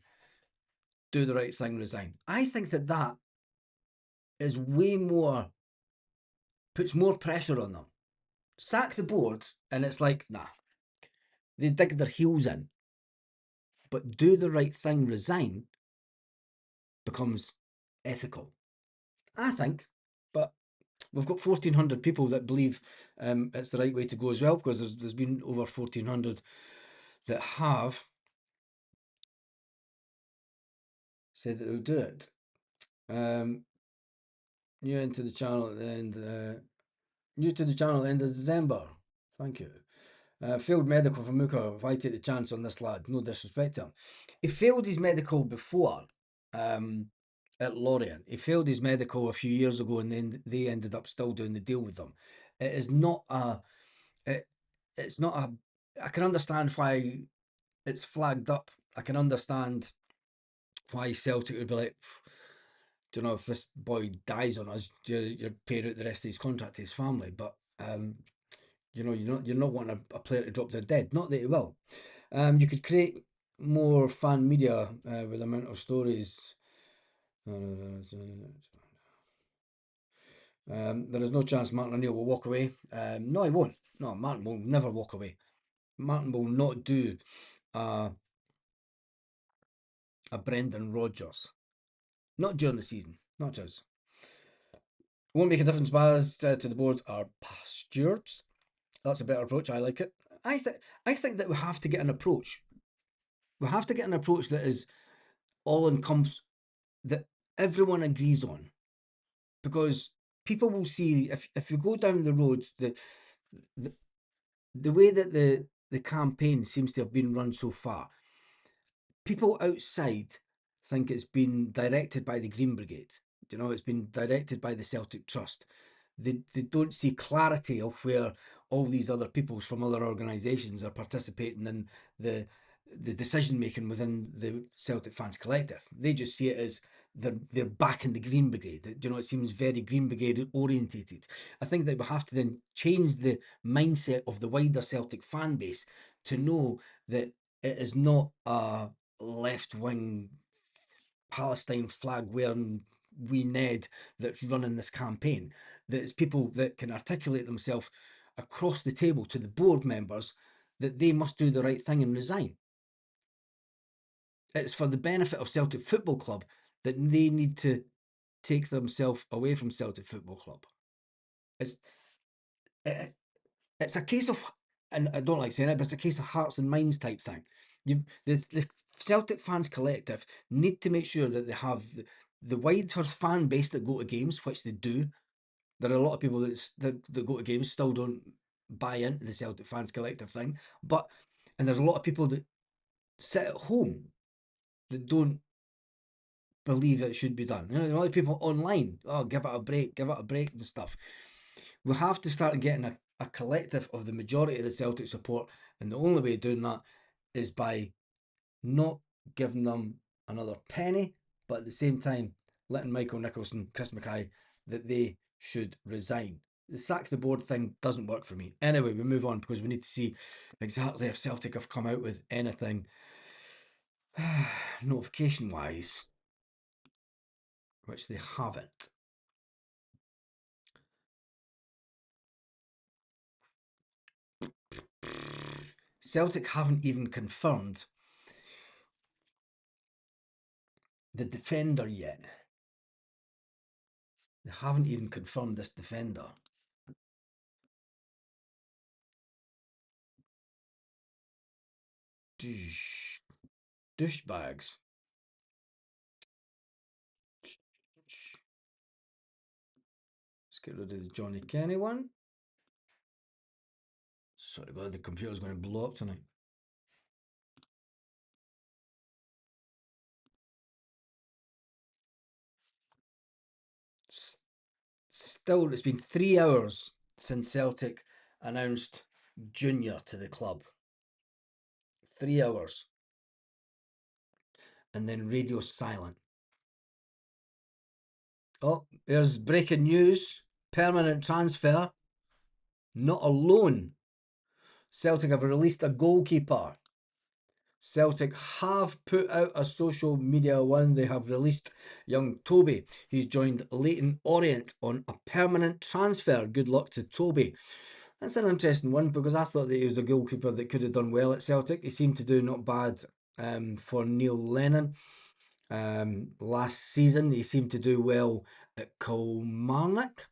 do the right thing, resign. I think that is way more, puts more pressure on them. Sack the board, and it's like, nah, they dig their heels in. But do the right thing, resign, becomes ethical, I think. But we've got 1,400 people that believe it's the right way to go as well, because there's been over 1,400 that have said that they'll do it. New to the channel at the end of December. Thank you. Failed medical for Mvuka. Why take the chance on this lad? No disrespect to him. He failed his medical before at Lorient. He failed his medical a few years ago, and then they ended up still doing the deal with them. It is not a. It's not I can understand why it's flagged up. I can understand why Celtic would be like, do you know, if this boy dies on us, you're paying out the rest of his contract to his family. But you know, you're not wanting a player to drop dead dead. Not that he will. You could create more fan media with the amount of stories. There is no chance Martin O'Neill will walk away. No, he won't. No, Martin will never walk away. Martin will not do a Brendan Rodgers. Not during the season. Not just. Won't make a difference, Baz, to the board are stewards. That's a better approach. I like it. I think that we have to get an approach. We have to get an approach that is all encompassing, that everyone agrees on, because people will see if you go down the road the, the way that the campaign seems to have been run so far. People outside think it's been directed by the Green Brigade. You know, it's been directed by the Celtic Trust. They don't see clarity of where all these other peoples from other organisations are participating in the decision making within the Celtic Fans Collective. They just see it as they're back in the Green Brigade. You know, it seems very Green Brigade orientated. I think that we have to then change the mindset of the wider Celtic fan base to know that it is not a left wing Palestine flag wearing wee Ned that's running this campaign. That it's people that can articulate themselves across the table to the board members that they must do the right thing and resign. It's for the benefit of Celtic Football Club that they need to take themselves away from Celtic Football Club. It's it's a case of, and I don't like saying it, but it's a case of hearts and minds type thing. The Celtic Fans Collective need to make sure that they have the wider fan base that go to games, which they do. There are a lot of people that go to games still don't buy into the Celtic Fans Collective thing, and there's a lot of people that sit at home that don't believe that it should be done. You know, a lot of people online, oh, give it a break and stuff. We have to start getting a collective of the majority of the Celtic support, and the only way of doing that is by not giving them another penny, but at the same time letting Michael Nicholson, Chris Mackay, that they should resign. The sack the board thing doesn't work for me. Anyway, we move on because we need to see exactly if Celtic have come out with anything notification wise, which they haven't. Celtic haven't even confirmed the defender yet. They haven't even confirmed this defender. Douchebags. Let's get rid of the Johnny Kenny one. Sorry about the computer's going to blow up tonight. Still, it's been 3 hours since Celtic announced Junior to the club. 3 hours. And then radio silent. Oh, there's breaking news. Permanent transfer. Not a loan. Celtic have released a goalkeeper. Celtic have put out a social media one. They have released young Toby. He's joined Leyton Orient on a permanent transfer. Good luck to Toby. That's an interesting one because I thought that he was a goalkeeper that could have done well at Celtic. He seemed to do not bad for Neil Lennon. Last season, he seemed to do well at Kilmarnock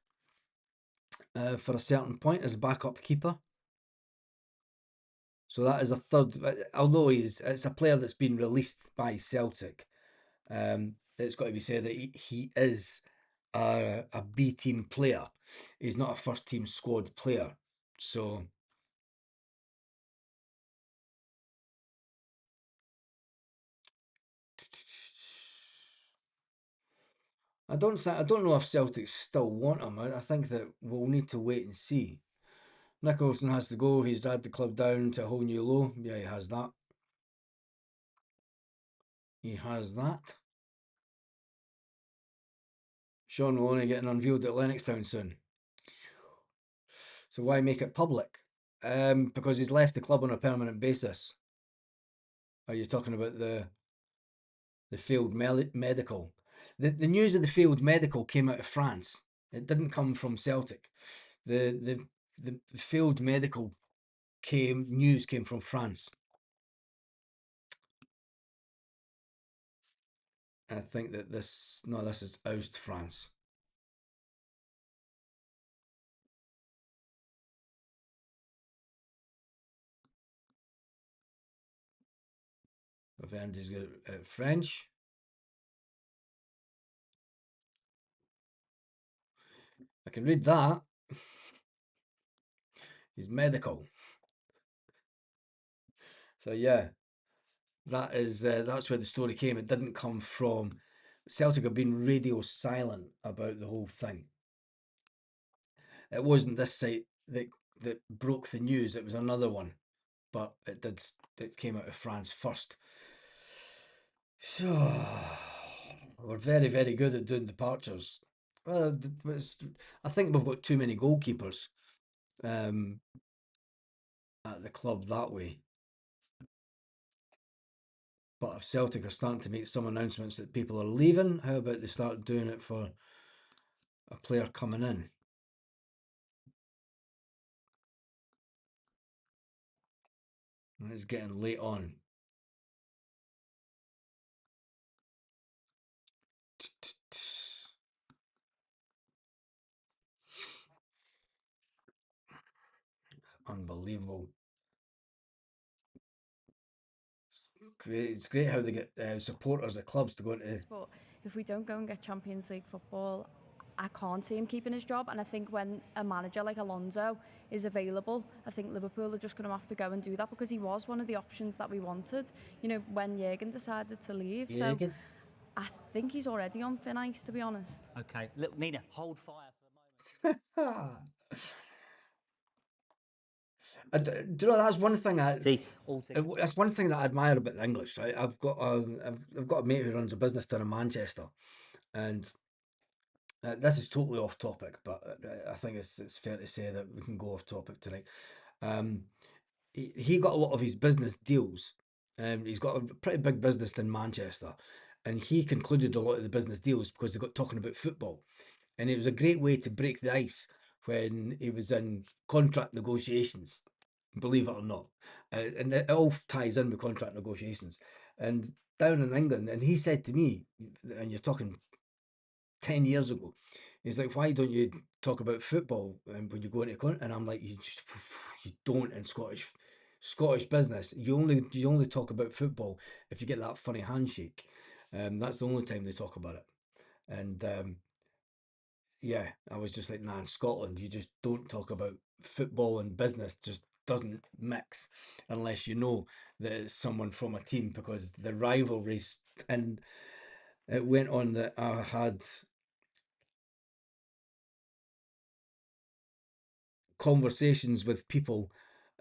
for a certain point as a backup keeper. So that is a third, although it's a player that's been released by Celtic. It's got to be said that he is a B team player. He's not a first team squad player. So I don't know if Celtic still want him. I think that we'll need to wait and see. Nicholson has to go. He's dragged the club down to a whole new low. Yeah, he has that. He has that. Sean Maloney getting unveiled at Lennoxtown soon. So why make it public? Because he's left the club on a permanent basis. Are you talking about the failed medical? The news of the failed medical came out of France. It didn't come from Celtic. The failed medical news came from France. I think that this is oust France. If Andy's got French. I can read that. He's medical. So yeah, that's where the story came. It didn't come from Celtic. Have been radio silent about the whole thing. It wasn't this site that broke the news. It was another one, but it came out of France first. So we're very, very good at doing departures. Well, I think we've got too many goalkeepers at the club that way. But if Celtic are starting to make some announcements that people are leaving, how about they start doing it for a player coming in? And it's getting late on. Unbelievable. Great. It's great how they get supporters at clubs to go into. But if we don't go and get Champions League football, I can't see him keeping his job. And I think when a manager like Alonso is available, I think Liverpool are just going to have to go and do that, because he was one of the options that we wanted, you know, when Jurgen decided to leave. Jürgen? So I think he's already on thin ice, to be honest. Okay, look, Nina, hold fire for a moment. Do you know, that's one thing That's one thing that I admire about the English, right? I've got a mate who runs a business down in Manchester, and this is totally off topic, but I think it's fair to say that we can go off topic tonight. He got a lot of his business deals. He's got a pretty big business in Manchester, and he concluded a lot of the business deals because they got talking about football, and it was a great way to break the ice when he was in contract negotiations. Believe it or not, and it all ties in with contract negotiations. And down in England, and he said to me, and you're talking 10 years ago, he's like, why don't you talk about football when you go into contract? And I'm like, you don't in Scottish business. You only talk about football if you get that funny handshake. That's the only time they talk about it. And yeah, I was just like, nah, in Scotland, you just don't talk about football and business. Just doesn't mix unless you know that it's someone from a team, because the rivalries. And it went on that I had conversations with people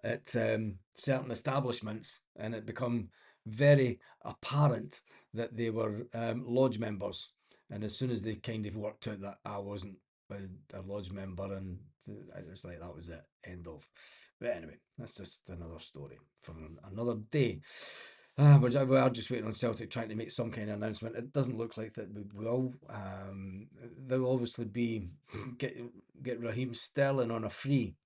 at certain establishments, and it become very apparent that they were lodge members. And as soon as they kind of worked out that I wasn't a lodge member, and I was like, that was it, end of. But anyway, that's just another story for another day. We are just waiting on Celtic trying to make some kind of announcement. It doesn't look like that we will. They'll obviously be get Raheem Sterling on a free.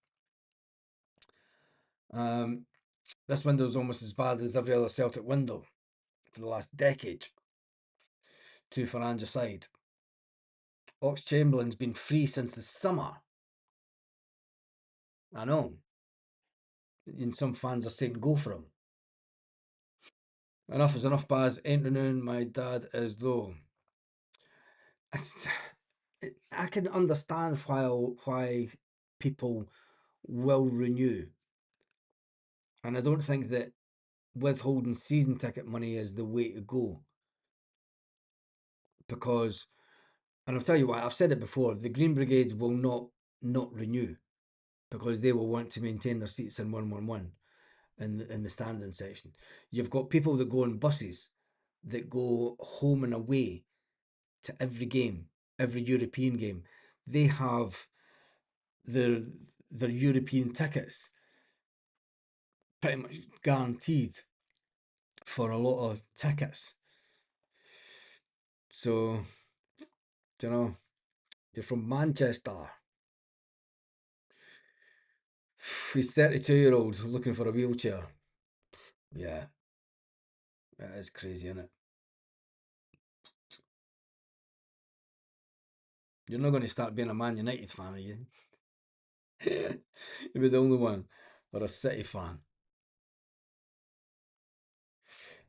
This window is almost as bad as every other Celtic window for the last decade. Two for Ange aside. Ox-Chamberlain's been free since the summer. I know. And some fans are saying go for him. Enough is enough, Baz. Ain't renewing. My dad is though. I can understand why people will renew. And I don't think that withholding season ticket money is the way to go. Because, and I'll tell you why, I've said it before, the Green Brigade will not renew. because they will want to maintain their seats in 111 in the standing section. You've got people that go on buses that go home and away to every game, every European game. They have their European tickets pretty much guaranteed for a lot of tickets. So, you know, you're from Manchester. He's 32-year-old looking for a wheelchair. Yeah. That is crazy, isn't it? You're not going to start being a Man United fan, are you? You'll be the only one. Or a City fan.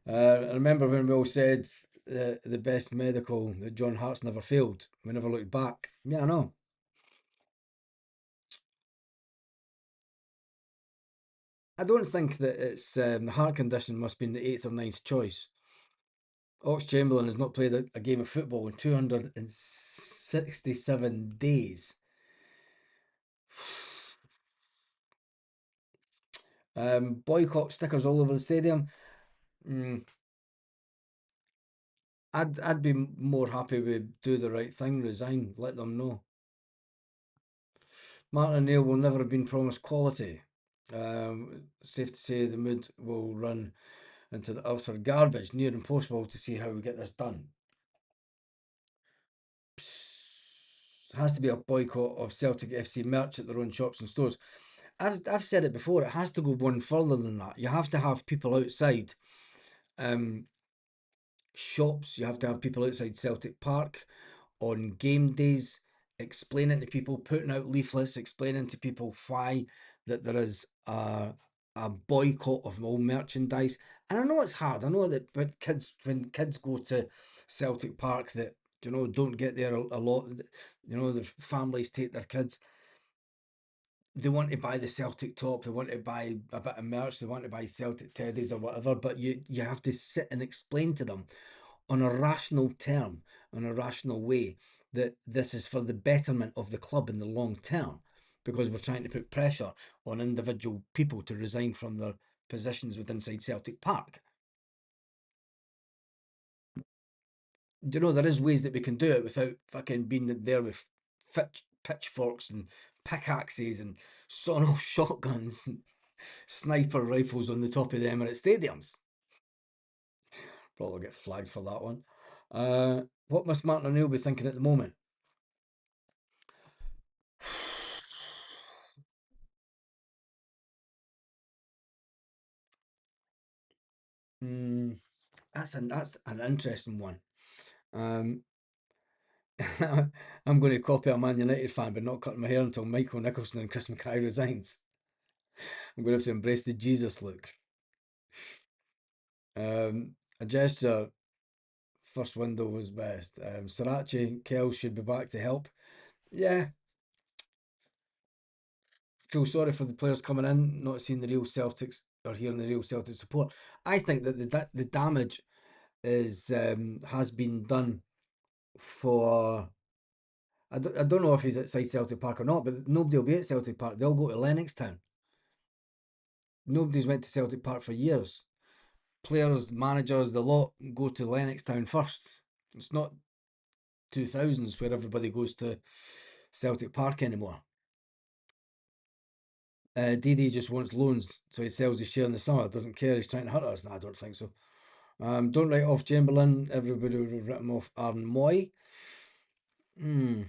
I remember when we all said the best medical that John Hart's never failed. We never looked back. Yeah, I know. I don't think that it's the heart condition must be in the 8th or 9th choice. Ox-Chamberlain has not played a game of football in 267 days. Boycott stickers all over the stadium. I'd be more happy with do the right thing, resign, let them know. Martin O'Neill will never have been promised quality. Safe to say the mood will run into the utter garbage, near impossible to see how we get this done. Has to be a boycott of Celtic FC merch at their own shops and stores. I've said it before, it has to go one further than that. You have to have people outside shops, you have to have people outside Celtic Park on game days, explaining to people, putting out leaflets, explaining to people why that there is a boycott of all merchandise. And I know it's hard. I know that when kids go to Celtic Park that don't get there a lot. The families take their kids. They want to buy the Celtic top. They want to buy a bit of merch. They want to buy Celtic teddies or whatever. But you have to sit and explain to them on a rational term, in a rational way, that this is for the betterment of the club in the long term, because we're trying to put pressure on individual people to resign from their positions within Celtic Park. There is ways that we can do it without fucking being there with pitchforks and pickaxes and sawing off shotguns and sniper rifles on the top of the Emirates stadiums. Probably get flagged for that one. What must Martin O'Neill be thinking at the moment? That's an interesting one. I'm going to copy a Man United fan, but not cutting my hair until Michael Nicholson and Chris Mackay resigns. I'm going to have to embrace the Jesus look. A gesture. First window was best. Sriracha, Kel should be back to help. Yeah. Feel sorry for the players coming in, not seeing the real Celtics or hearing the real Celtic support. I think that the damage has been done for. I don't know if he's outside Celtic Park or not, but nobody will be at Celtic Park. They'll go to Lennoxtown. Nobody's went to Celtic Park for years. Players, managers, the lot go to Lennoxtown first. It's not 2000s where everybody goes to Celtic Park anymore. DD just wants loans, so he sells his share in the summer. Doesn't care. He's trying to hurt us. No, I don't think so. Don't write off Chamberlain. Everybody would have written off Aaron Moy. But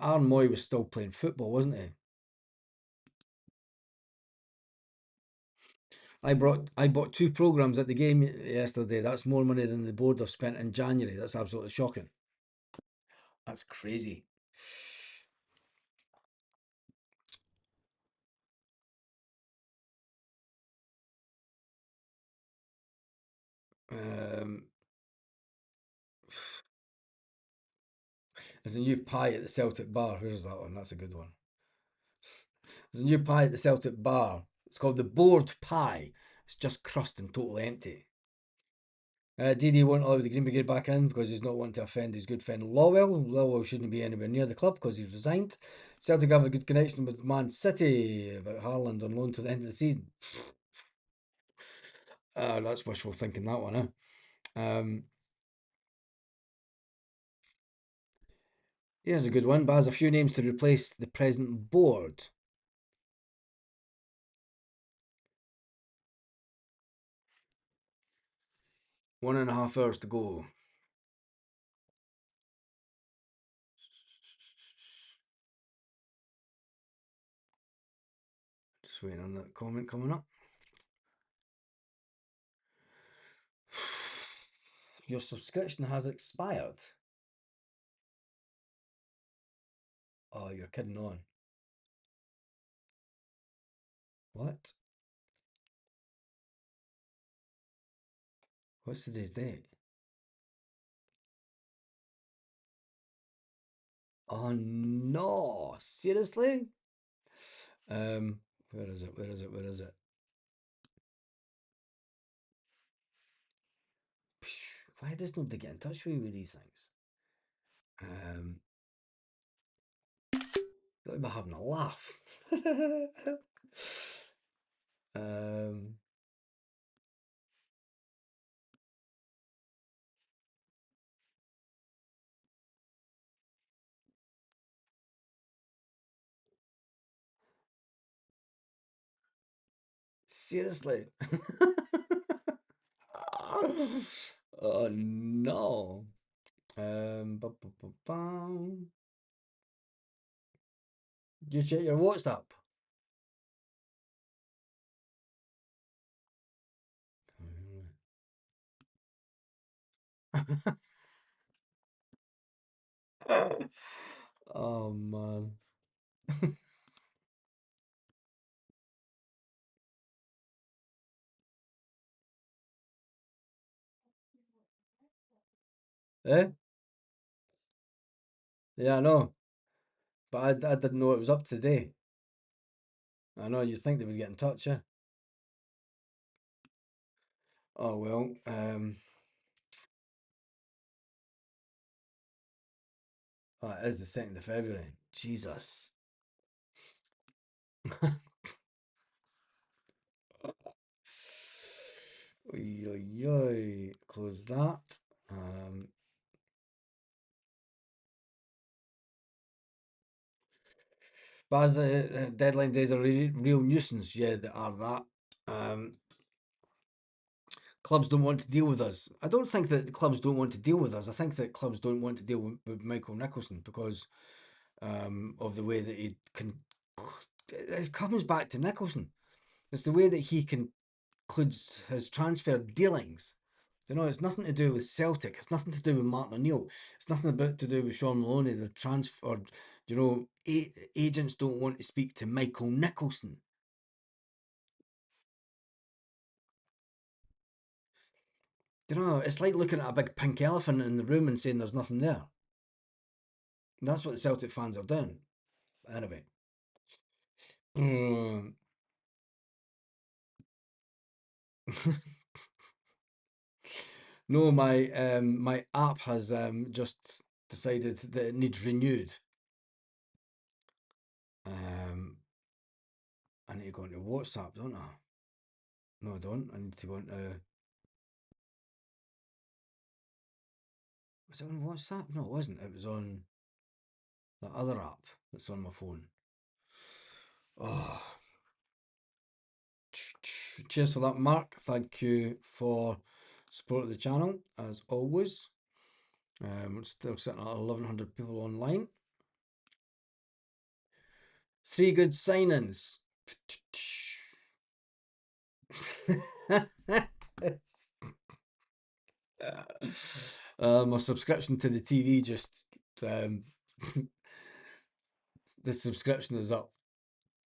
Aaron Moy was still playing football, wasn't he? I bought 2 programs at the game yesterday. That's more money than the board have spent in January. That's absolutely shocking. That's crazy. There's a new pie at the Celtic bar. Where's that one? That's a good one. There's a new pie at the Celtic bar. It's called the board pie. It's just crust and totally empty. DD won't allow the Green Brigade back in because he's not wanting to offend his good friend Lawwell. Lawwell shouldn't be anywhere near the club because he's resigned. Celtic have a good connection with Man City about Haaland on loan to the end of the season. That's wishful thinking, that one, huh? Here's a good one. But has a few names to replace the present board. One and a half hours to go. Just waiting on that comment coming up. Your subscription has expired. Oh, you're kidding on. What? What's today's date? Oh no! Seriously? Where is it? Where is it? Where is it? Why does nobody get in touch with me with these things? Look at me having a laugh. Seriously? Oh no. You check your WhatsApp. Oh man. Eh? Yeah, I know. But I didn't know it was up today. I know you'd think they would get in touch, yeah. Oh well. It is the 2nd of February. Jesus. Oy, oy, oy. Close that. But as deadline days are a real nuisance, yeah, they are that. Clubs don't want to deal with us. I don't think that the clubs don't want to deal with us. I think that clubs don't want to deal with Michael Nicholson because of the way that he can. It comes back to Nicholson. It's the way that he concludes his transfer dealings. You know, it's nothing to do with Celtic. It's nothing to do with Martin O'Neill. It's nothing about to do with Sean Maloney. The transfer, you know, agents don't want to speak to Michael Nicholson. You know, it's like looking at a big pink elephant in the room and saying there's nothing there. And that's what the Celtic fans are doing. Anyway. No, my app has just decided that it needs renewed. I need to go into WhatsApp, don't I? No, I don't. I need to go into. Was it on WhatsApp? No, it wasn't. It was on the other app that's on my phone. Oh. Cheers for that, Mark. Thank you for support of the channel, as always. We're still sitting at 1,100 people online. 3 good signings. My subscription to the TV just the subscription is up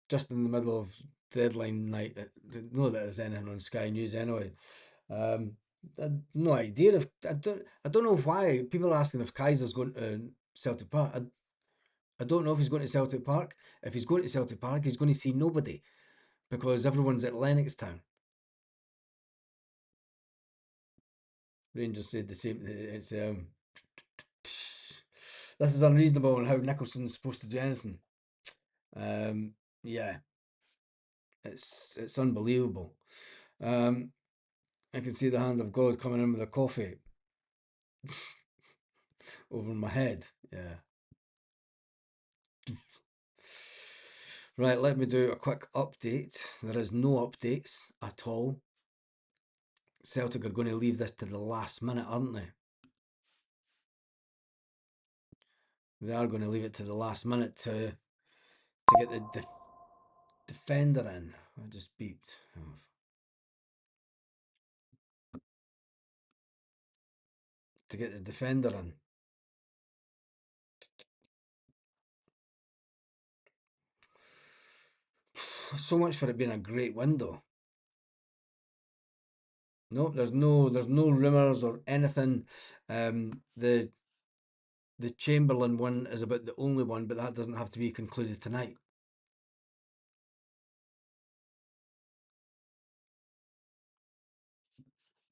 just in the middle of deadline night. Not that there's anything on Sky News anyway. I had no idea if I don't know why people are asking if Kaiser's going to Celtic Park. I don't know if he's going to Celtic Park. If he's going to Celtic Park, he's going to see nobody because everyone's at Lennoxtown. Rangers said the same. It's this is unreasonable on how Nicholson's supposed to do anything. Yeah, it's unbelievable. I can see the hand of God coming in with a coffee over my head. Yeah. Right, let me do a quick update. There is no updates at all. Celtic are going to leave this to the last minute, aren't they? They are going to leave it to the last minute to get the defender in. I just beeped. To get the defender in. So much for it being a great window. No, there's no rumours or anything. The Chamberlain one is about the only one, but that doesn't have to be concluded tonight.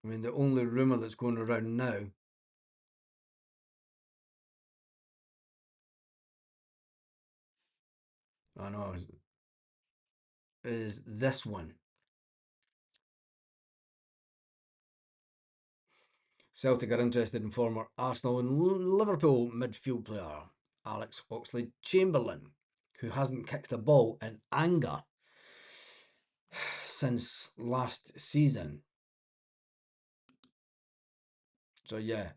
I mean, the only rumour that's going around now I know is this one. Celtic are interested in former Arsenal and Liverpool midfield player Alex Oxlade-Chamberlain, who hasn't kicked a ball in anger since last season. So yeah.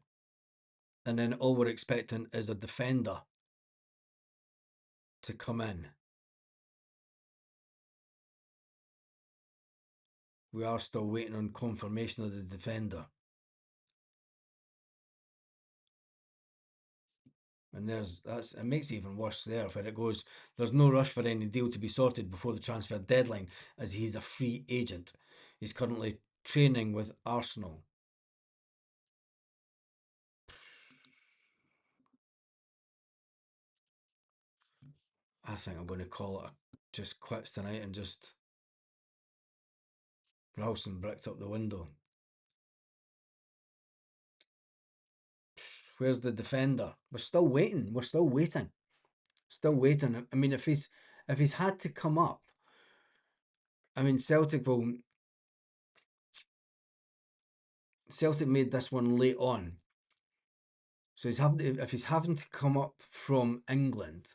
And then all we're expecting is a defender to come in. We are still waiting on confirmation of the defender. And it makes it even worse there where it goes, there's no rush for any deal to be sorted before the transfer deadline as he's a free agent. He's currently training with Arsenal. I think I'm going to call it just quits tonight and just Ralston bricked up the window. Where's the defender? We're still waiting. Still waiting. I mean, if he's had to come up, I mean, Celtic made this one late on. So if he's having to come up from England,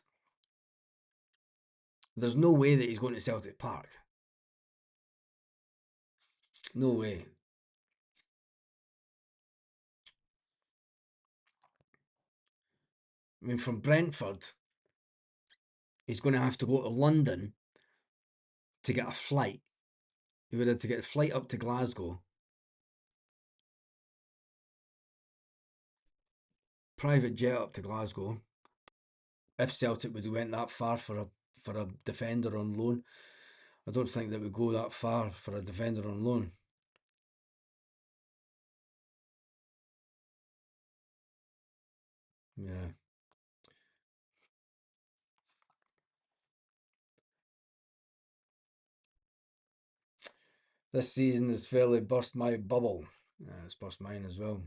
there's no way that he's going to Celtic Park. No way. I mean, from Brentford, he's going to have to go to London to get a flight. He would have to get a flight up to Glasgow, private jet up to Glasgow. If Celtic would have went that far for a defender on loan, I don't think that would go that far for a defender on loan. Yeah. This season has fairly burst my bubble. It's burst mine as well.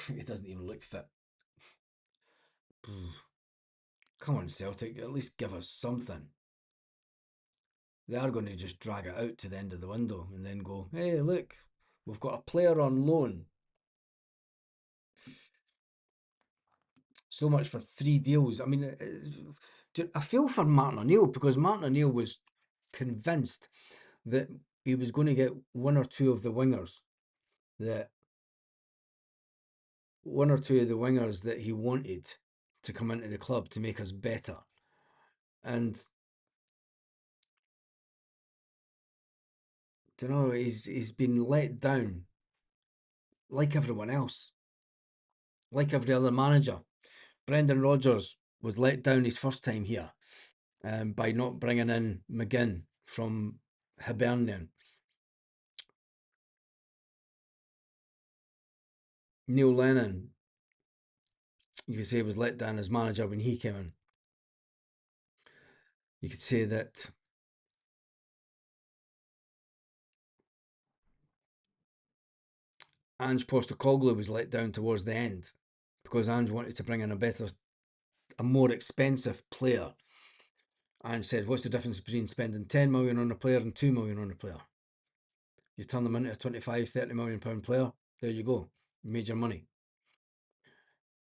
He doesn't even look fit. Come on, Celtic, at least give us something. They are going to just drag it out to the end of the window and then go, hey, look, we've got a player on loan. So much for 3 deals. I mean, I feel for Martin O'Neill because Martin O'Neill was convinced that he was going to get one or two of the wingers that he wanted to come into the club to make us better. And I don't know, he's been let down like everyone else, like every other manager. Brendan Rodgers was let down his first time here by not bringing in McGinn from Hibernian. Neil Lennon, you could say, was let down as manager when he came in. you could say that Ange Postecoglou was let down towards the end because Ange wanted to bring in a more expensive player. Ange said, what's the difference between spending 10 million on a player and 2 million on a player? You turn them into a 25, 30 million pound player, there you go, major money.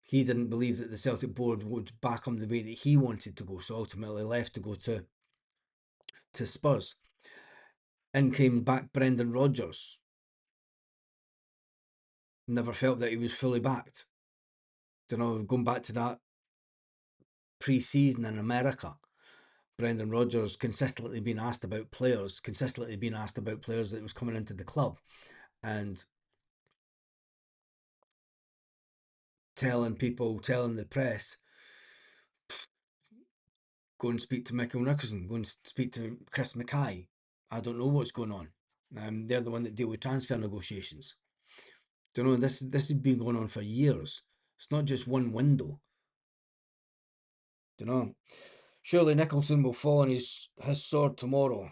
He didn't believe that the Celtic board would back him the way that he wanted to go, so ultimately left to go to Spurs. In came back Brendan Rodgers. Never felt that he was fully backed. Don't know, going back to that pre-season in America, Brendan Rodgers consistently being asked about players that was coming into the club, and telling the press, go and speak to Michael Nicholson, go and speak to Chris Mackay. I don't know what's going on. They're the one that deal with transfer negotiations. Don't know, this has been going on for years. It's not just one window. Don't know. Surely Nicholson will fall on his sword tomorrow.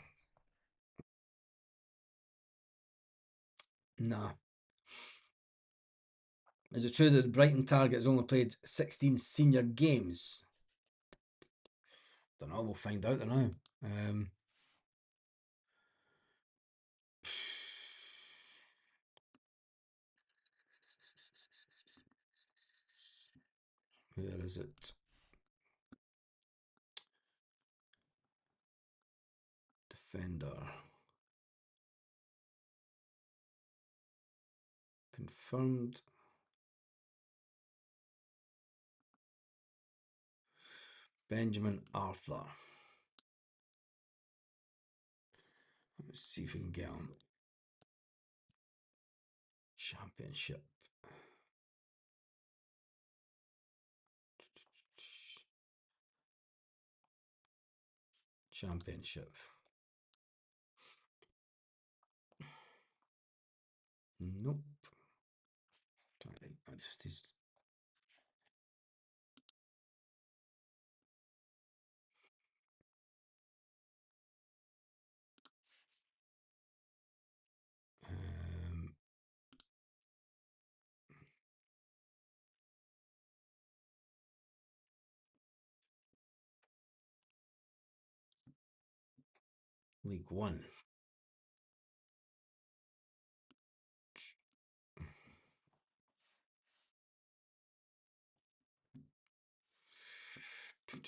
Nah. Is it true that the Brighton target has only played 16 senior games? Don't know, we'll find out now. Where is it? Defender. Confirmed. Benjamin Arthur. Let's see if we can get him. Championship. Championship. Nope. Don't think I just is. League One. It's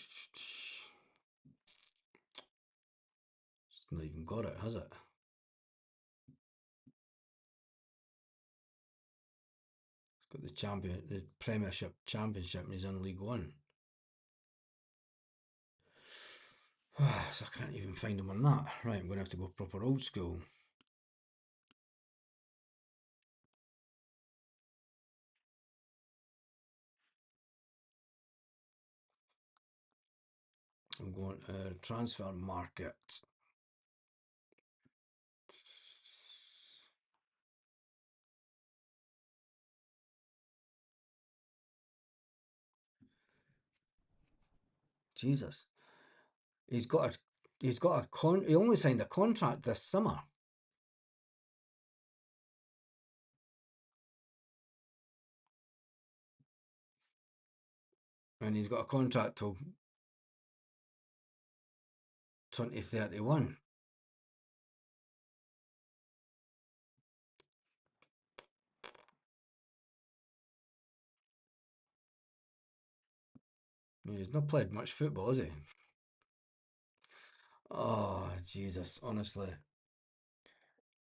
not even got it, has it? It's got the Premiership Championship, and he's in League One. So I can't even find him on that. Right, I'm going to have to go proper old school. I'm going to transfer market. Jesus, he only signed a contract this summer. And he's got a contract till 2031. He's not played much football, has he? Oh, Jesus, honestly.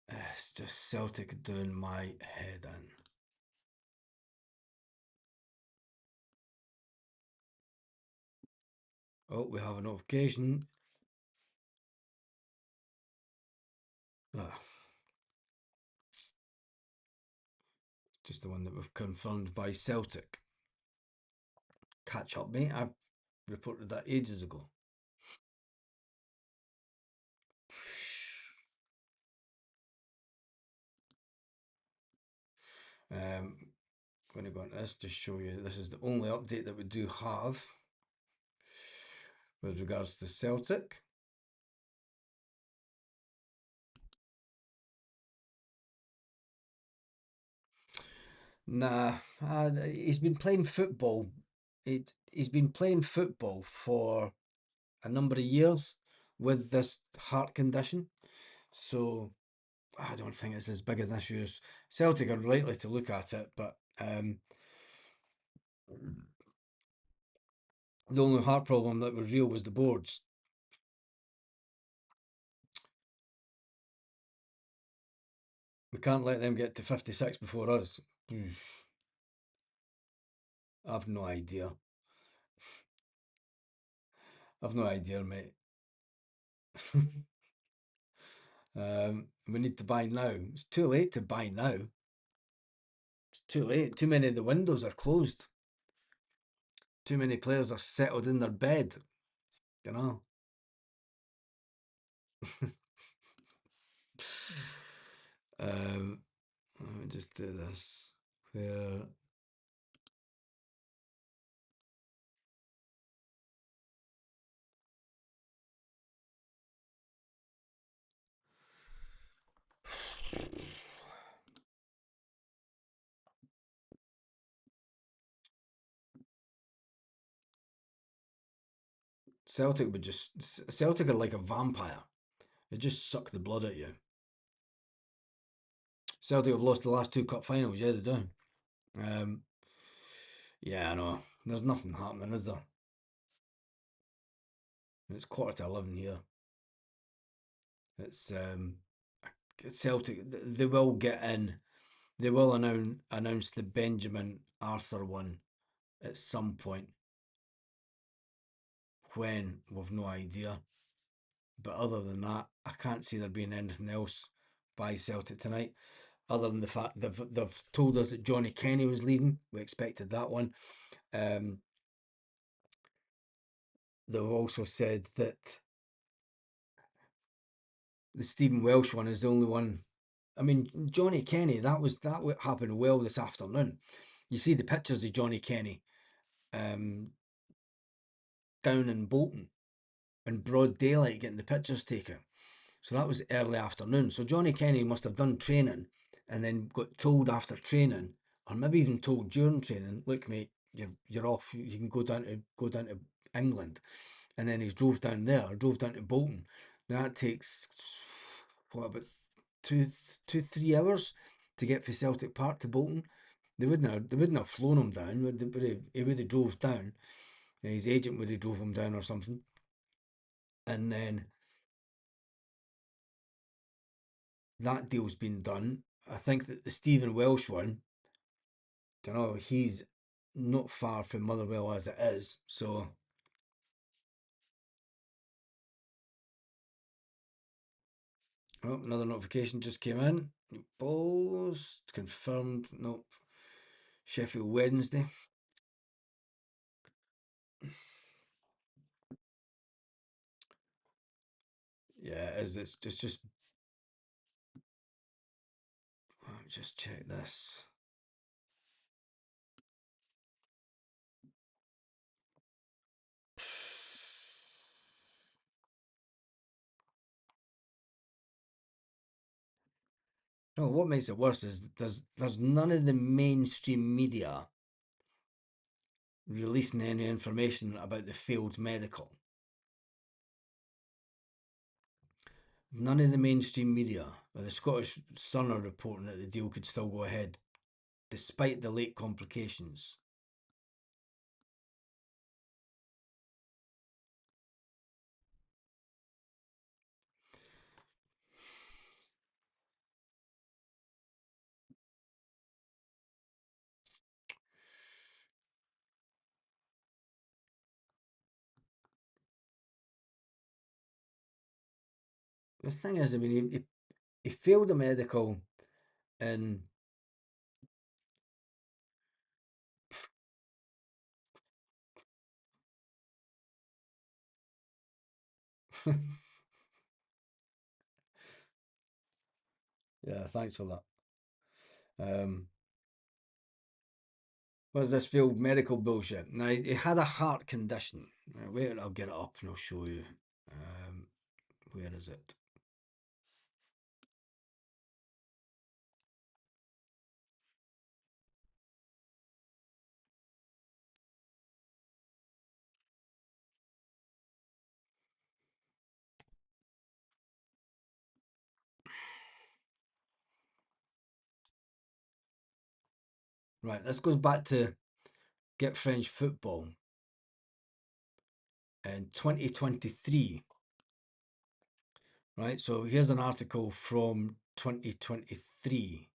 It's just Celtic doing my head in. Oh, we have a notification. Just the one that we've confirmed by Celtic. Catch up, mate. I reported that ages ago. Going to go into this to show you this is the only update that we do have with regards to Celtic. Nah, he's been playing football. He's been playing football for a number of years with this heart condition. So I don't think it's as big an issue as Celtic are likely to look at it, but the only heart problem that was real was the boards. We can't let them get to 56 before us. I've no idea. I've no idea, mate. We need to buy now. It's too late to buy now. It's too late. Too many of the windows are closed. Too many players are settled in their bed. You know. Let me just do this. Where Celtic are like a vampire. They just suck the blood at you. Celtic have lost the last two cup finals. Yeah, they do. Yeah, I know. There's nothing happening, is there? It's 11:15 here. It's Celtic. They will get in. They will announce the Benjamin Arthur one at some point. When, we've no idea. But other than that, I can't see there being anything else by Celtic tonight, other than the fact they've told us that Johnny Kenny was leaving. We expected that one. They've also said that the Stephen Welsh one is the only one. I mean, Johnny Kenny, that happened well this afternoon. You see the pictures of Johnny Kenny down in Bolton in broad daylight getting the pictures taken. So that was early afternoon. So Johnny Kenny must have done training and then got told after training, or maybe even told during training, look, mate, you're off. You can go down to England. And then he's drove down to Bolton. Now that takes about 3 hours to get from Celtic Park to Bolton. They wouldn't have flown him down. He would have drove down. His agent would have drove him down or something. And then that deal's been done. I think that the Stephen Welsh one, he's not far from Motherwell as it is. So another notification just came in. Balls confirmed. Nope. Sheffield Wednesday. Yeah, it's just just check this. No, what makes it worse is there's none of the mainstream media releasing any information about the failed medical. None of the mainstream media, or the Scottish Sun, are reporting that the deal could still go ahead, despite the late complications. The thing is, I mean, he failed the medical and yeah, thanks for that. What's this failed medical bullshit? Now, he had a heart condition. Wait, I'll get it up and I'll show you. Where is it? Right, this goes back to Get French Football in 2023. Right, so here's an article from 2023.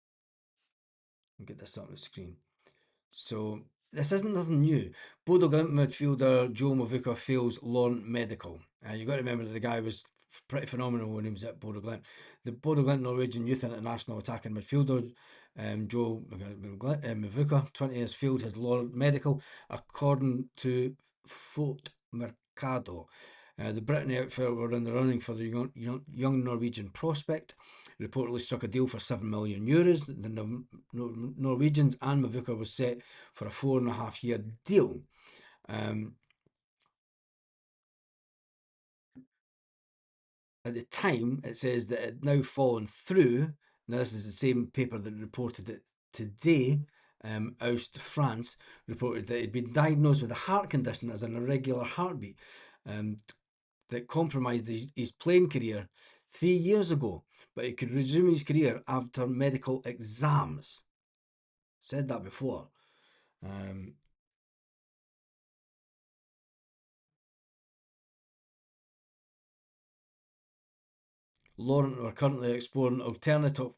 I'll get this up on the screen. So this isn't nothing new. Bodo Glimt midfielder Joe Mvuka fails Laurent medical. You've got to remember that the guy was pretty phenomenal when he was at Bodo Glimt. The Bodo Glimt Norwegian Youth International attacking midfielder Joe Mvuka, 20, has failed his Laurent medical, according to Foot Mercado. The Brittany outfit were in the running for the young Norwegian prospect. Reportedly struck a deal for €7 million. The Norwegians and Mvuka was set for a 4.5-year deal. At the time, it says that it had now fallen through. Now, this is the same paper that reported it today. Oust France reported that he'd been diagnosed with a heart condition as an irregular heartbeat that compromised his playing career 3 years ago, but he could resume his career after medical exams. Said that before. Laurent are currently exploring alternatives,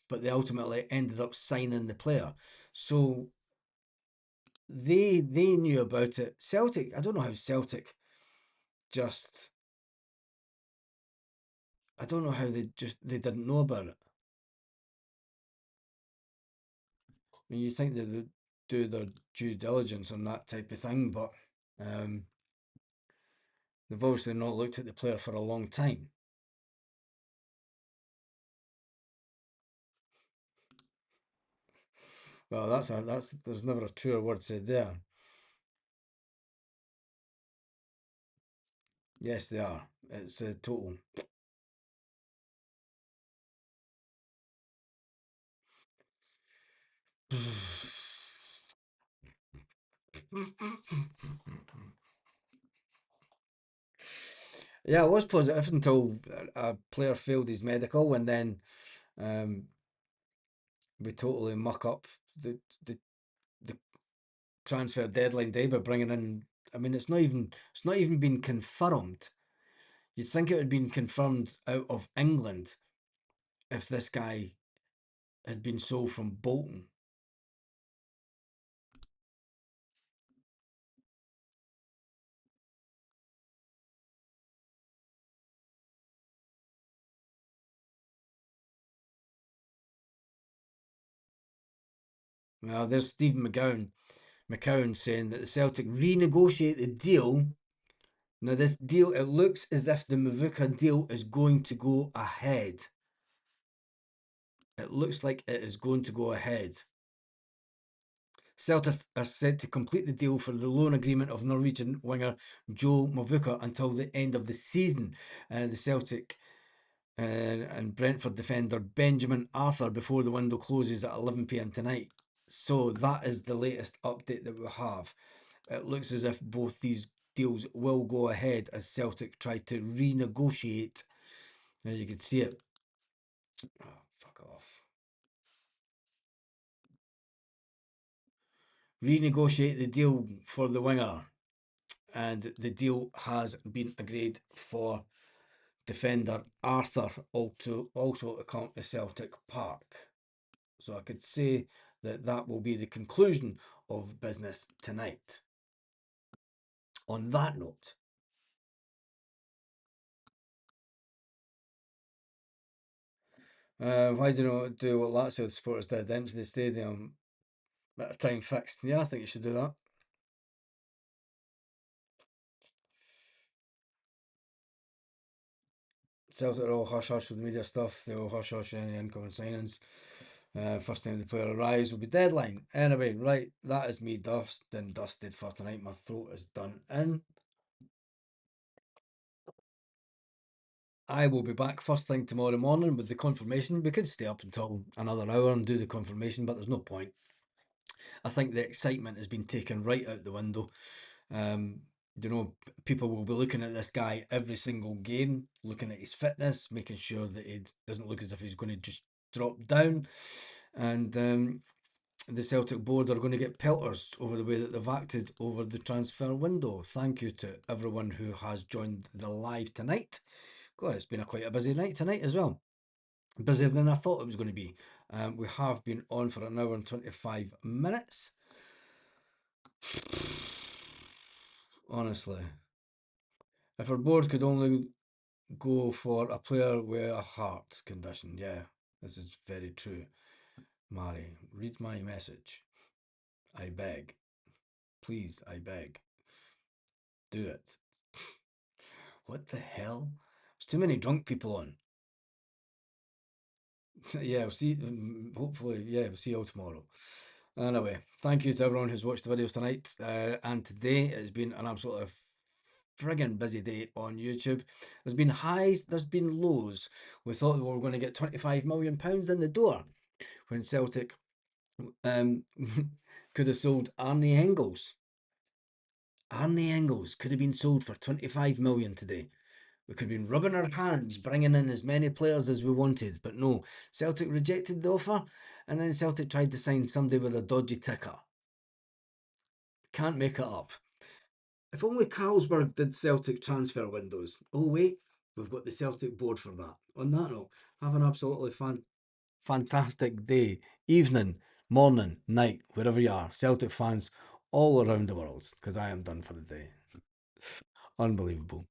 but they ultimately ended up signing the player. So they knew about it. Celtic, I don't know how Celtic just, I don't know how they didn't know about it. I mean, you think they would do their due diligence on that type of thing, but they've obviously not looked at the player for a long time. Well, there's never a truer word said there. Yes, they are. It's a total. Yeah, I was positive until a player failed his medical, and then we totally muck up the transfer deadline day by bringing in. I mean, it's not even been confirmed. You'd think it had been confirmed out of England if this guy had been sold from Bolton. Well, there's Stephen McCowan saying that the Celtic renegotiate the deal. Now, this deal, it looks as if the Mvuka deal is going to go ahead. It looks like it is going to go ahead. Celtic are set to complete the deal for the loan agreement of Norwegian winger Joe Mvuka until the end of the season. The Celtic and Brentford defender Benjamin Arthur before the window closes at 11 p.m. tonight. So that is the latest update that we have. It looks as if both these deals will go ahead as Celtic try to renegotiate. As you can see it. Oh, fuck off. Renegotiate the deal for the winger. And the deal has been agreed for defender Arthur also to come to Celtic Park. So I could say that will be the conclusion of business tonight. On that note, why do you not do what Lazio supporters did? Empty the stadium at a time fixed. Yeah, I think you should do that. Celtic are all hush-hush with the media stuff. They all hush-hush any incoming signings. First time the player arrives will be deadline. Anyway, right, that is me dusted for tonight. My throat is done in. I will be back first thing tomorrow morning with the confirmation. We could stay up until another hour and do the confirmation, but there's no point. I think the excitement has been taken right out the window. People will be looking at this guy every single game, looking at his fitness, making sure that it doesn't look as if he's going to just dropped down, and the Celtic board are going to get pelters over the way that they've acted over the transfer window. Thank you to everyone who has joined the live tonight. God, it's been quite a busy night tonight as well. Busier than I thought it was going to be. We have been on for an hour and 25 minutes. Honestly, if our board could only go for a player with a heart condition. Yeah, this is very true. Mary, read my message. I beg. Please, I beg. Do it. What the hell? There's too many drunk people on. Yeah, we'll see. Hopefully, yeah, we'll see you all tomorrow. Anyway, thank you to everyone who's watched the videos tonight. And today has been an absolutely friggin' busy day on YouTube. There's been highs, there's been lows. We thought we were going to get £25 million in the door when Celtic could have sold Arnie Engels. Arnie Engels could have been sold for 25 million today. We could have been rubbing our hands, bringing in as many players as we wanted, but no. Celtic rejected the offer, and then Celtic tried to sign somebody with a dodgy ticker. Can't make it up. If only Carlsberg did Celtic transfer windows. Oh wait, we've got the Celtic board for that. On that note, have an absolutely fantastic day, evening, morning, night, wherever you are. Celtic fans all around the world, because I am done for the day. Unbelievable.